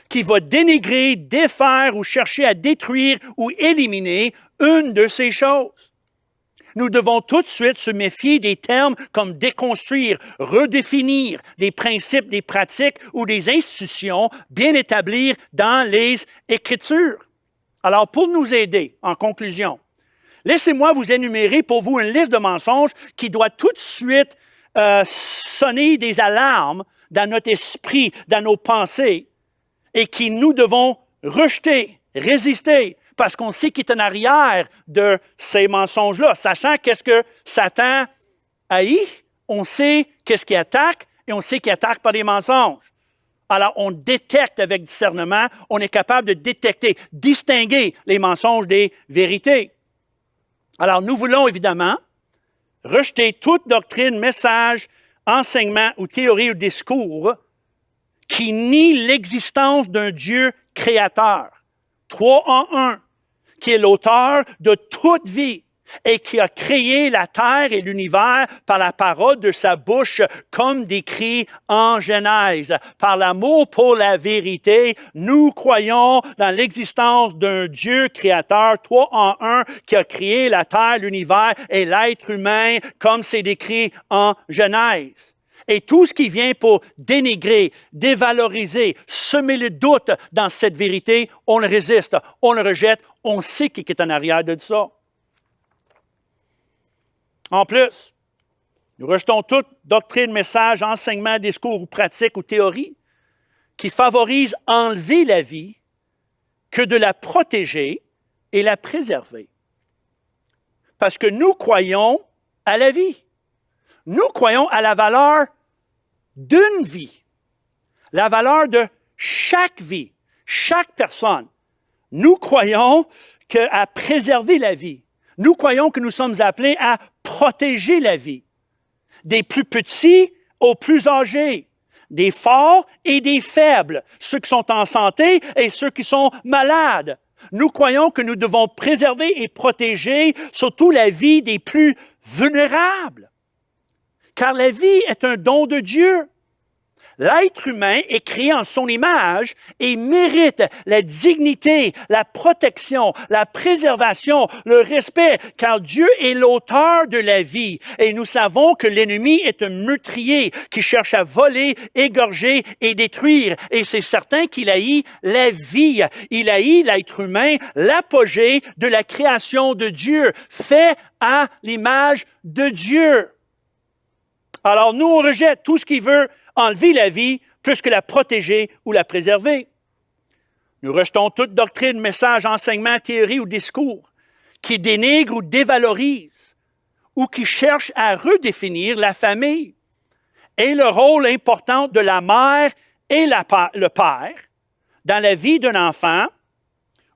qui va dénigrer, défaire ou chercher à détruire ou éliminer une de ces choses. Nous devons tout de suite se méfier des termes comme déconstruire, redéfinir des principes, des pratiques ou des institutions bien établies dans les Écritures. Alors, pour nous aider, en conclusion, laissez-moi vous énumérer pour vous une liste de mensonges qui doit tout de suite sonner des alarmes dans notre esprit, dans nos pensées, et qui nous devons rejeter, résister, parce qu'on sait qu'il est en arrière de ces mensonges-là. Sachant qu'est-ce que Satan haït, on sait qu'est-ce qu'il attaque et on sait qu'il attaque par des mensonges. Alors, on détecte avec discernement, on est capable de détecter, distinguer les mensonges des vérités. Alors, nous voulons évidemment rejeter toute doctrine, message, enseignement ou théorie ou discours qui nie l'existence d'un Dieu créateur. 3 en 1. Qui est l'auteur de toute vie et qui a créé la terre et l'univers par la parole de sa bouche, comme décrit en Genèse. Par l'amour pour la vérité, nous croyons dans l'existence d'un Dieu créateur, 3 en 1, qui a créé la terre, l'univers et l'être humain, comme c'est décrit en Genèse. Et tout ce qui vient pour dénigrer, dévaloriser, semer le doute dans cette vérité, on le résiste, on le rejette, on sait qui est en arrière de ça. En plus, nous rejetons toute doctrine, message, enseignement, discours ou pratique ou théorie qui favorise enlever la vie que de la protéger et la préserver. Parce que nous croyons à la vie. Nous croyons à la valeur d'une vie, la valeur de chaque vie, chaque personne. Nous croyons à préserver la vie. Nous croyons que nous sommes appelés à protéger la vie, des plus petits aux plus âgés, des forts et des faibles, ceux qui sont en santé et ceux qui sont malades. Nous croyons que nous devons préserver et protéger surtout la vie des plus vulnérables. Car la vie est un don de Dieu. L'être humain est créé en son image et mérite la dignité, la protection, la préservation, le respect, car Dieu est l'auteur de la vie. Et nous savons que l'ennemi est un meurtrier qui cherche à voler, égorger et détruire. Et c'est certain qu'il haït la vie. Il haït l'être humain, l'apogée de la création de Dieu, fait à l'image de Dieu. Alors nous, on rejette tout ce qui veut enlever la vie plus que la protéger ou la préserver. Nous rejetons toute doctrine, message, enseignement, théorie ou discours qui dénigre ou dévalorise ou qui cherche à redéfinir la famille et le rôle important de la mère et le père dans la vie d'un enfant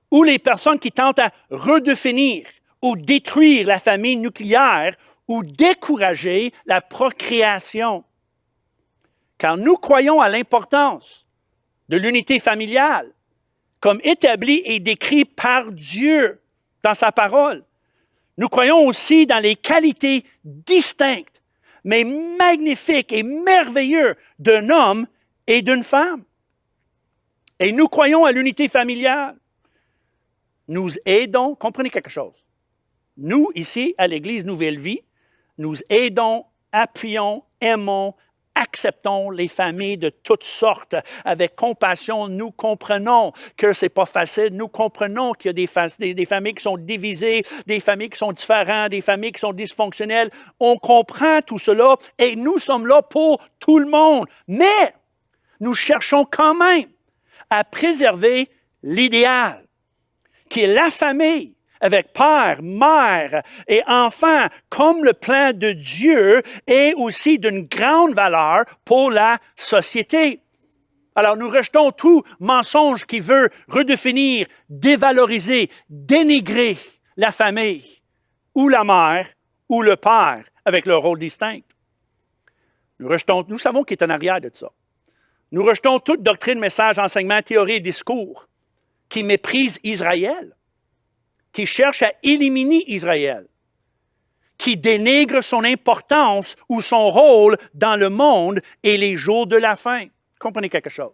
ou les personnes qui tentent à redéfinir ou détruire la famille nucléaire ou décourager la procréation. Car nous croyons à l'importance de l'unité familiale, comme établie et décrite par Dieu dans sa parole. Nous croyons aussi dans les qualités distinctes, mais magnifiques et merveilleuses d'un homme et d'une femme. Et nous croyons à l'unité familiale. Nous aidons, comprenez quelque chose. Nous, ici, à l'Église Nouvelle Vie, nous aidons, appuyons, aimons, acceptons les familles de toutes sortes. Avec compassion, nous comprenons que ce n'est pas facile. Nous comprenons qu'il y a des familles qui sont divisées, des familles qui sont différentes, des familles qui sont dysfonctionnelles. On comprend tout cela et nous sommes là pour tout le monde. Mais nous cherchons quand même à préserver l'idéal, qui est la famille, avec père, mère et enfant, comme le plan de Dieu est aussi d'une grande valeur pour la société. Alors, nous rejetons tout mensonge qui veut redéfinir, dévaloriser, dénigrer la famille, ou la mère, ou le père, avec leur rôle distinct. Nous savons qu'il est en arrière de ça. Nous rejetons toute doctrine, message, enseignement, théorie et discours qui méprise Israël, qui cherche à éliminer Israël, qui dénigre son importance ou son rôle dans le monde et les jours de la fin. Comprenez quelque chose?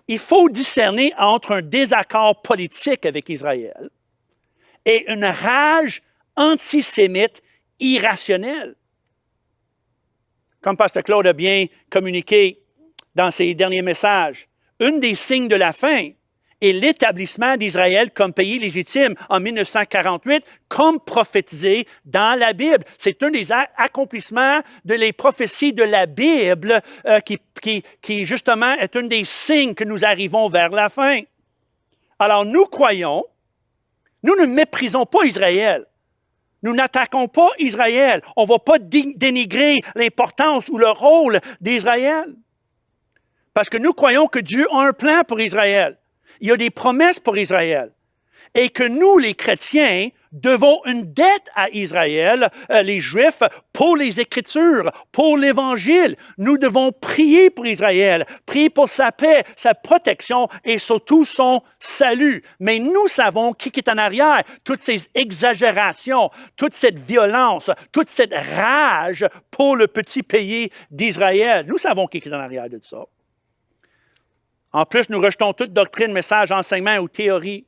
Il faut discerner entre un désaccord politique avec Israël et une rage antisémite irrationnelle. Comme Pasteur Claude a bien communiqué dans ses derniers messages, un des signes de la fin et l'établissement d'Israël comme pays légitime en 1948, comme prophétisé dans la Bible. C'est un des accomplissements de les prophéties de la Bible qui justement est un des signes que nous arrivons vers la fin. Alors nous croyons, nous ne méprisons pas Israël. Nous n'attaquons pas Israël. On ne va pas dénigrer l'importance ou le rôle d'Israël. Parce que nous croyons que Dieu a un plan pour Israël. Il y a des promesses pour Israël. Et que nous, les chrétiens, devons une dette à Israël, les Juifs, pour les Écritures, pour l'Évangile. Nous devons prier pour Israël, prier pour sa paix, sa protection et surtout son salut. Mais nous savons qui est en arrière. Toutes ces exagérations, toute cette violence, toute cette rage pour le petit pays d'Israël. Nous savons qui est en arrière de ça. En plus, nous rejetons toute doctrine, message, enseignement ou théorie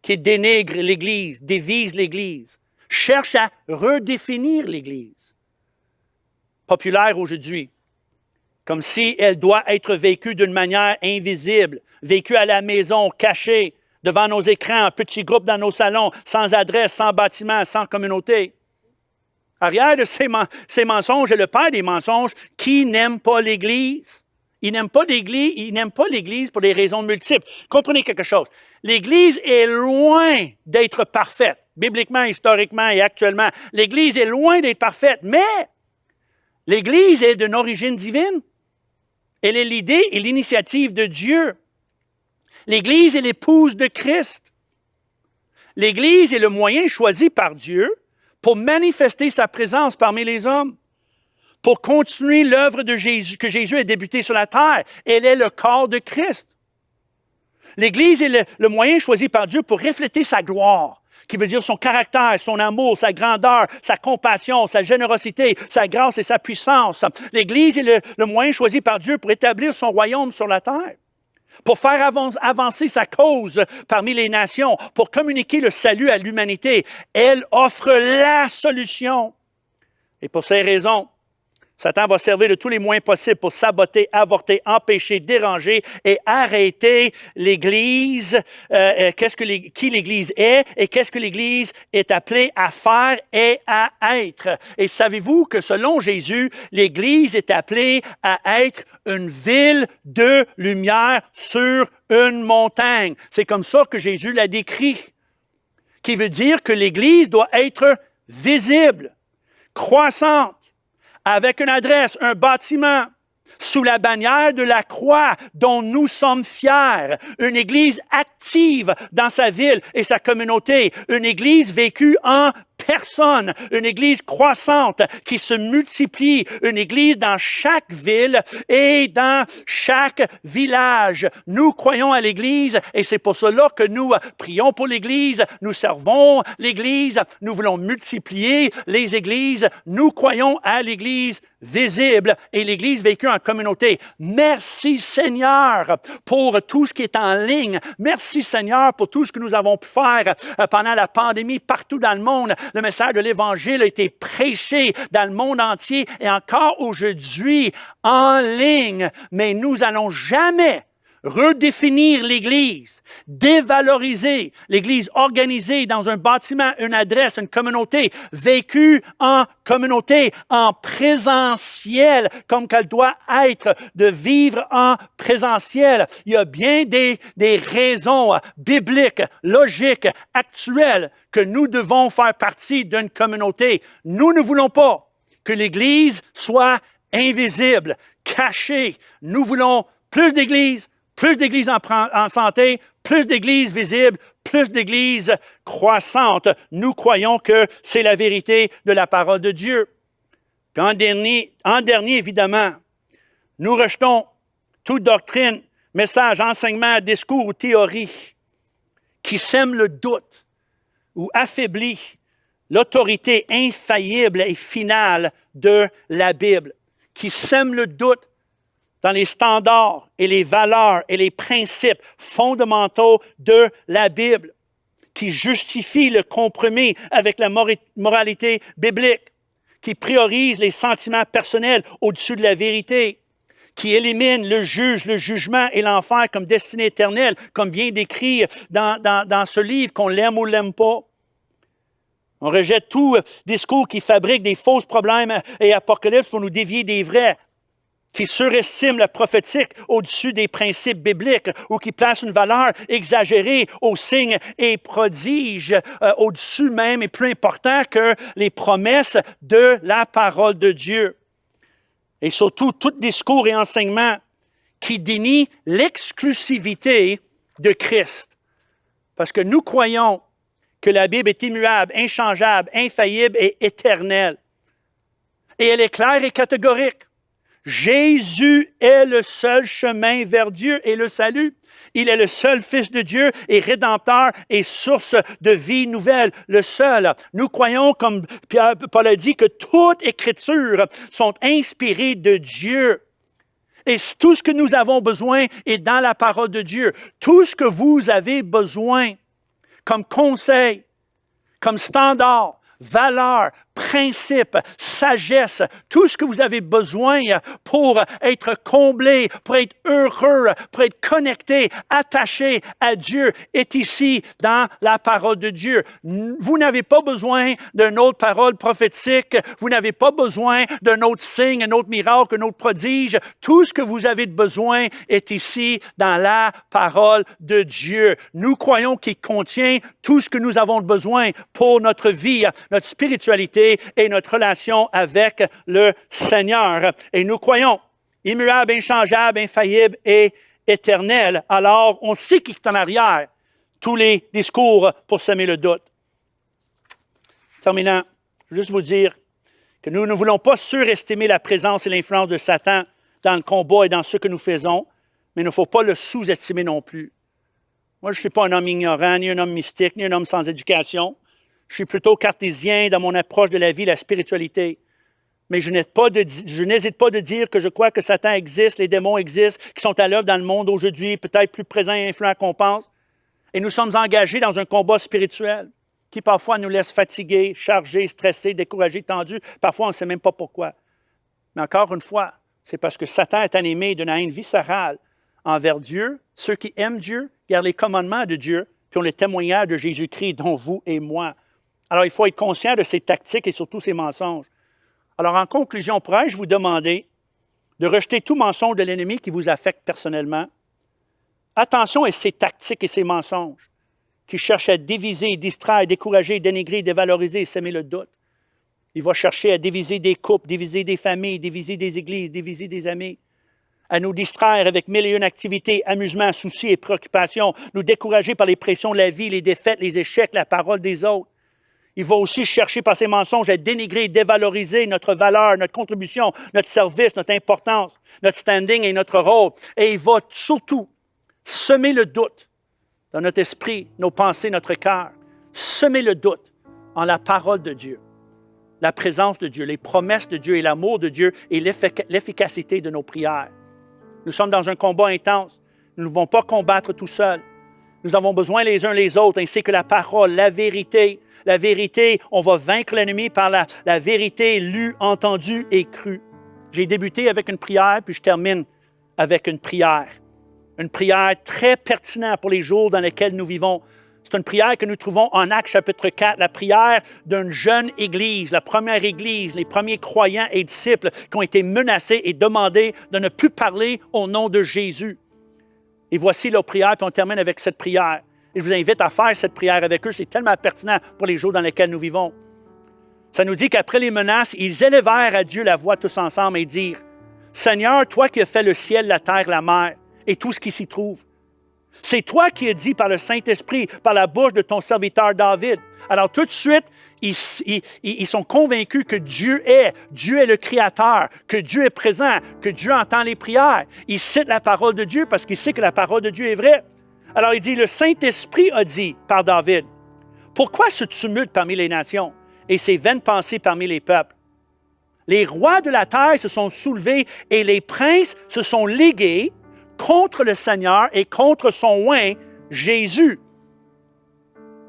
qui dénigre l'Église, divise l'Église, cherche à redéfinir l'Église. Populaire aujourd'hui, comme si elle doit être vécue d'une manière invisible, vécue à la maison, cachée, devant nos écrans, en petits groupes dans nos salons, sans adresse, sans bâtiment, sans communauté. Arrière de ces mensonges est le père des mensonges qui n'aime pas l'Église. Il n'aime pas l'Église pour des raisons multiples. Comprenez quelque chose. L'Église est loin d'être parfaite, bibliquement, historiquement et actuellement. L'Église est loin d'être parfaite, mais l'Église est d'une origine divine. Elle est l'idée et l'initiative de Dieu. L'Église est l'épouse de Christ. L'Église est le moyen choisi par Dieu pour manifester sa présence parmi les hommes, pour continuer l'œuvre de Jésus, que Jésus a débuté sur la terre. Elle est le corps de Christ. L'Église est le moyen choisi par Dieu pour refléter sa gloire, qui veut dire son caractère, son amour, sa grandeur, sa compassion, sa générosité, sa grâce et sa puissance. L'Église est le moyen choisi par Dieu pour établir son royaume sur la terre, pour faire avancer sa cause parmi les nations, pour communiquer le salut à l'humanité. Elle offre la solution. Et pour ces raisons, Satan va servir de tous les moyens possibles pour saboter, avorter, empêcher, déranger et arrêter l'Église. Qui l'Église est et qu'est-ce que l'Église est appelée à faire et à être. Et savez-vous que selon Jésus, l'Église est appelée à être une ville de lumière sur une montagne. C'est comme ça que Jésus l'a décrit, qui veut dire que l'Église doit être visible, croissante, avec une adresse, un bâtiment, sous la bannière de la croix dont nous sommes fiers. Une Église active dans sa ville et sa communauté. Une Église vécue en personne. Une Église croissante qui se multiplie. Une Église dans chaque ville et dans chaque village. Nous croyons à l'Église et c'est pour cela que nous prions pour l'Église. Nous servons l'Église. Nous voulons multiplier les Églises. Nous croyons à l'Église visible et l'Église vécue en communauté. Merci Seigneur pour tout ce qui est en ligne. Merci Seigneur pour tout ce que nous avons pu faire pendant la pandémie partout dans le monde. Le message de l'Évangile a été prêché dans le monde entier et encore aujourd'hui en ligne. Mais nous n'allons jamais redéfinir l'Église, dévaloriser l'Église organisée dans un bâtiment, une adresse, une communauté, vécue en communauté, en présentiel, comme qu'elle doit être, de vivre en présentiel. Il y a bien des raisons bibliques, logiques, actuelles, que nous devons faire partie d'une communauté. Nous ne voulons pas que l'Église soit invisible, cachée. Nous voulons plus d'Églises en santé, plus d'églises visibles, plus d'églises croissantes. Nous croyons que c'est la vérité de la parole de Dieu. Puis en dernier, évidemment, nous rejetons toute doctrine, message, enseignement, discours ou théorie qui sème le doute ou affaiblit l'autorité infaillible et finale de la Bible, qui sème le doute dans les standards et les valeurs et les principes fondamentaux de la Bible, qui justifie le compromis avec la moralité biblique, qui priorise les sentiments personnels au-dessus de la vérité, qui élimine le jugement et l'enfer comme destinée éternelle, comme bien décrit dans ce livre, qu'on l'aime ou l'aime pas. On rejette tout discours qui fabrique des fausses problèmes et apocalypses pour nous dévier des vrais, qui surestime le prophétique au-dessus des principes bibliques ou qui place une valeur exagérée aux signes et prodiges au-dessus même et plus important que les promesses de la parole de Dieu. Et surtout, tout discours et enseignement qui dénie l'exclusivité de Christ. Parce que nous croyons que la Bible est immuable, inchangeable, infaillible et éternelle. Et elle est claire et catégorique. Jésus est le seul chemin vers Dieu et le salut. Il est le seul Fils de Dieu et Rédempteur et source de vie nouvelle, le seul. Nous croyons, comme Paul a dit, que toute Écriture sont inspirées de Dieu. Et tout ce que nous avons besoin est dans la parole de Dieu. Tout ce que vous avez besoin comme conseil, comme standard, valeurs, principes, sagesse, tout ce que vous avez besoin pour être comblé, pour être heureux, pour être connecté, attaché à Dieu, est ici dans la parole de Dieu. Vous n'avez pas besoin d'une autre parole prophétique, vous n'avez pas besoin d'un autre signe, un autre miracle, un autre prodige. Tout ce que vous avez besoin est ici dans la parole de Dieu. Nous croyons qu'il contient tout ce que nous avons besoin pour notre vie, notre spiritualité et notre relation avec le Seigneur. Et nous croyons immuable, inchangeable, infaillible et éternel. Alors, on sait qui est en arrière tous les discours pour semer le doute. Terminant, je veux juste vous dire que nous ne voulons pas surestimer la présence et l'influence de Satan dans le combat et dans ce que nous faisons, mais il ne faut pas le sous-estimer non plus. Moi, je ne suis pas un homme ignorant, ni un homme mystique, ni un homme sans éducation. Je suis plutôt cartésien dans mon approche de la vie, la spiritualité. Mais je n'hésite pas de dire que je crois que Satan existe, les démons existent, qui sont à l'œuvre dans le monde aujourd'hui, peut-être plus présents et influents qu'on pense. Et nous sommes engagés dans un combat spirituel qui parfois nous laisse fatigués, chargés, stressés, découragés, tendus. Parfois, on ne sait même pas pourquoi. Mais encore une fois, c'est parce que Satan est animé d'une haine viscérale envers Dieu. Ceux qui aiment Dieu gardent les commandements de Dieu, puis ont le témoignage de Jésus-Christ, dont vous et moi. Alors, il faut être conscient de ces tactiques et surtout ces mensonges. Alors, en conclusion, pourrais-je vous demander de rejeter tout mensonge de l'ennemi qui vous affecte personnellement? Attention à ces tactiques et ces mensonges qui cherchent à diviser, distraire, décourager, dénigrer, dévaloriser et s'aimer le doute. Il va chercher à diviser des couples, diviser des familles, diviser des églises, diviser des amis, à nous distraire avec mille et une activités, amusements, soucis et préoccupations, nous décourager par les pressions de la vie, les défaites, les échecs, la parole des autres. Il va aussi chercher par ses mensonges à dénigrer, dévaloriser notre valeur, notre contribution, notre service, notre importance, notre standing et notre rôle. Et il va surtout semer le doute dans notre esprit, nos pensées, notre cœur. Semer le doute en la parole de Dieu, la présence de Dieu, les promesses de Dieu et l'amour de Dieu et l'efficacité de nos prières. Nous sommes dans un combat intense. Nous ne pouvons pas combattre tout seuls. Nous avons besoin les uns les autres, ainsi que la parole, la vérité. La vérité, on va vaincre l'ennemi par la vérité lue, entendue et crue. J'ai débuté avec une prière, puis je termine avec une prière. Une prière très pertinente pour les jours dans lesquels nous vivons. C'est une prière que nous trouvons en Actes chapitre 4, la prière d'une jeune église, la première église, les premiers croyants et disciples qui ont été menacés et demandés de ne plus parler au nom de Jésus. Et voici leur prière, puis on termine avec cette prière. Et je vous invite à faire cette prière avec eux. C'est tellement pertinent pour les jours dans lesquels nous vivons. Ça nous dit qu'après les menaces, ils élevèrent à Dieu la voix tous ensemble et dirent, « Seigneur, toi qui as fait le ciel, la terre, la mer et tout ce qui s'y trouve, c'est toi qui as dit par le Saint-Esprit, par la bouche de ton serviteur David. » Alors tout de suite, ils sont convaincus que Dieu est le Créateur, que Dieu est présent, que Dieu entend les prières. Ils citent la parole de Dieu parce qu'ils savent que la parole de Dieu est vraie. Alors il dit, le Saint-Esprit a dit par David, « Pourquoi ce tumulte parmi les nations et ces vaines pensées parmi les peuples? Les rois de la terre se sont soulevés et les princes se sont ligués contre le Seigneur et contre son oint, Jésus. »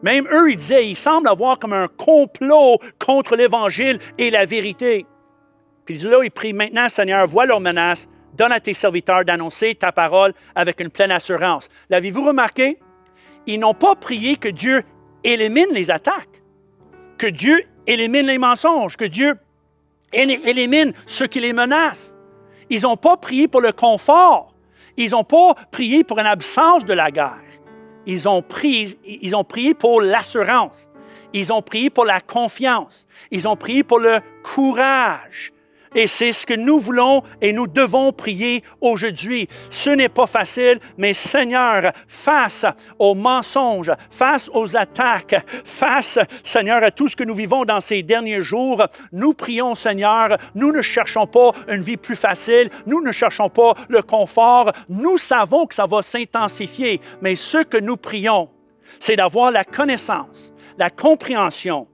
Même eux, ils disaient, il semble avoir comme un complot contre l'Évangile et la vérité. Puis là, ils prient maintenant, Seigneur, vois leurs menaces, donne à tes serviteurs d'annoncer ta parole avec une pleine assurance. L'avez-vous remarqué? Ils n'ont pas prié que Dieu élimine les attaques, que Dieu élimine les mensonges, que Dieu élimine ceux qui les menacent. Ils n'ont pas prié pour le confort. Ils n'ont pas prié pour une absence de la guerre. Ils ont prié pour l'assurance. Ils ont prié pour la confiance. Ils ont prié pour le courage. Et c'est ce que nous voulons et nous devons prier aujourd'hui. Ce n'est pas facile, mais Seigneur, face aux mensonges, face aux attaques, face, Seigneur, à tout ce que nous vivons dans ces derniers jours, nous prions, Seigneur, nous ne cherchons pas une vie plus facile, nous ne cherchons pas le confort, nous savons que ça va s'intensifier, mais ce que nous prions, c'est d'avoir la connaissance, la compréhension,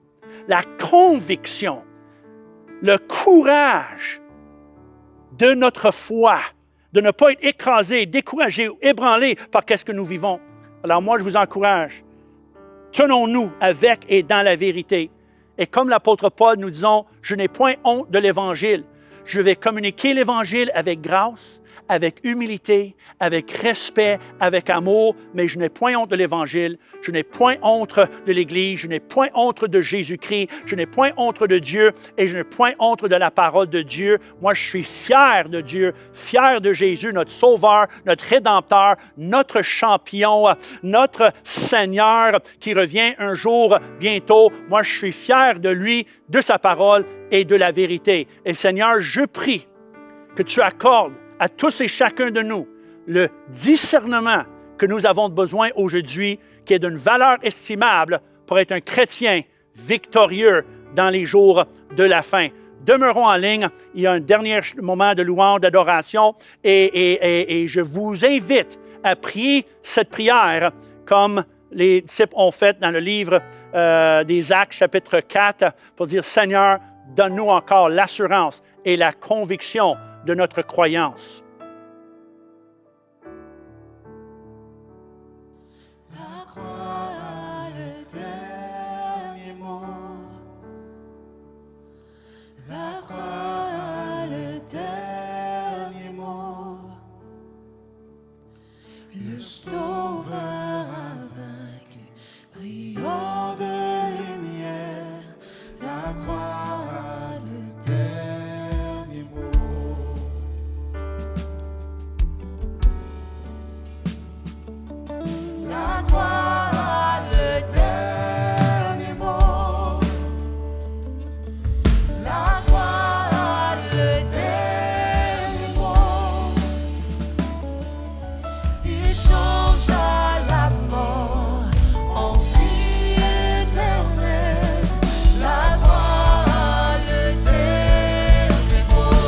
la conviction, le courage de notre foi, de ne pas être écrasé, découragé ou ébranlé par ce que nous vivons. Alors moi, je vous encourage, tenons-nous avec et dans la vérité. Et comme l'apôtre Paul, nous disons, je n'ai point honte de l'Évangile. Je vais communiquer l'Évangile avec grâce, avec humilité, avec respect, avec amour, mais je n'ai point honte de l'Évangile, je n'ai point honte de l'Église, je n'ai point honte de Jésus-Christ, je n'ai point honte de Dieu et je n'ai point honte de la parole de Dieu. Moi, je suis fier de Dieu, fier de Jésus, notre Sauveur, notre Rédempteur, notre champion, notre Seigneur qui revient un jour bientôt. Moi, je suis fier de lui, de sa parole et de la vérité. Et Seigneur, je prie que tu accordes à tous et chacun de nous le discernement que nous avons besoin aujourd'hui, qui est d'une valeur estimable pour être un chrétien victorieux dans les jours de la fin. Demeurons en ligne. Il y a un dernier moment de louange, d'adoration, et je vous invite à prier cette prière comme les disciples ont fait dans le livre des Actes, chapitre 4, pour dire, Seigneur, donne-nous encore l'assurance et la conviction de notre croyance. La croix a le dernier mot. La croix a le dernier mot. Le Sauveur a vaincu, brillant de lumière. La croix a le dernier mot. La croix a le dernier mot. La croix a le dernier mot. Il changea la mort en vie éternelle. La croix a le dernier mot.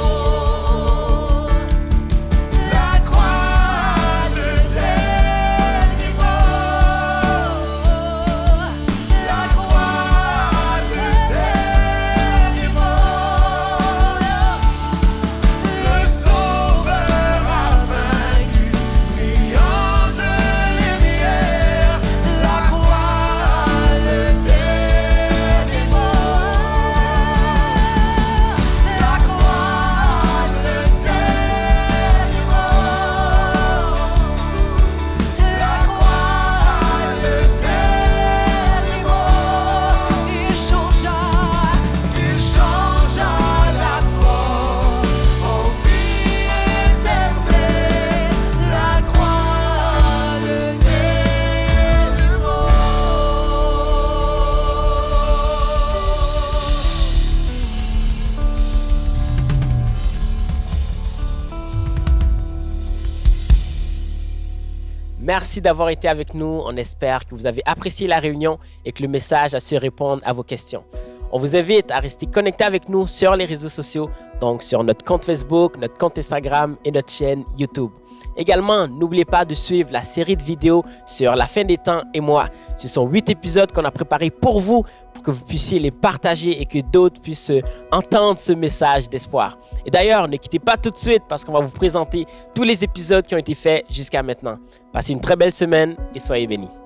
La croix a le dernier mot. La croix a le dernier mot. Le Sauveur a vaincu, brillant de lumière. La croix a le dernier mot. La croix a le dernier mot. La croix a le dernier mot. Il changea la mort en vie éternelle. La croix a le dernier mot. Merci d'avoir été avec nous. On espère que vous avez apprécié la réunion et que le message a su répondre à vos questions. On vous invite à rester connecté avec nous sur les réseaux sociaux, donc sur notre compte Facebook, notre compte Instagram et notre chaîne YouTube. Également, n'oubliez pas de suivre la série de vidéos sur la fin des temps et moi. Ce sont 8 épisodes qu'on a préparés pour vous, pour que vous puissiez les partager et que d'autres puissent entendre ce message d'espoir. Et d'ailleurs, ne quittez pas tout de suite parce qu'on va vous présenter tous les épisodes qui ont été faits jusqu'à maintenant. Passez une très belle semaine et soyez bénis.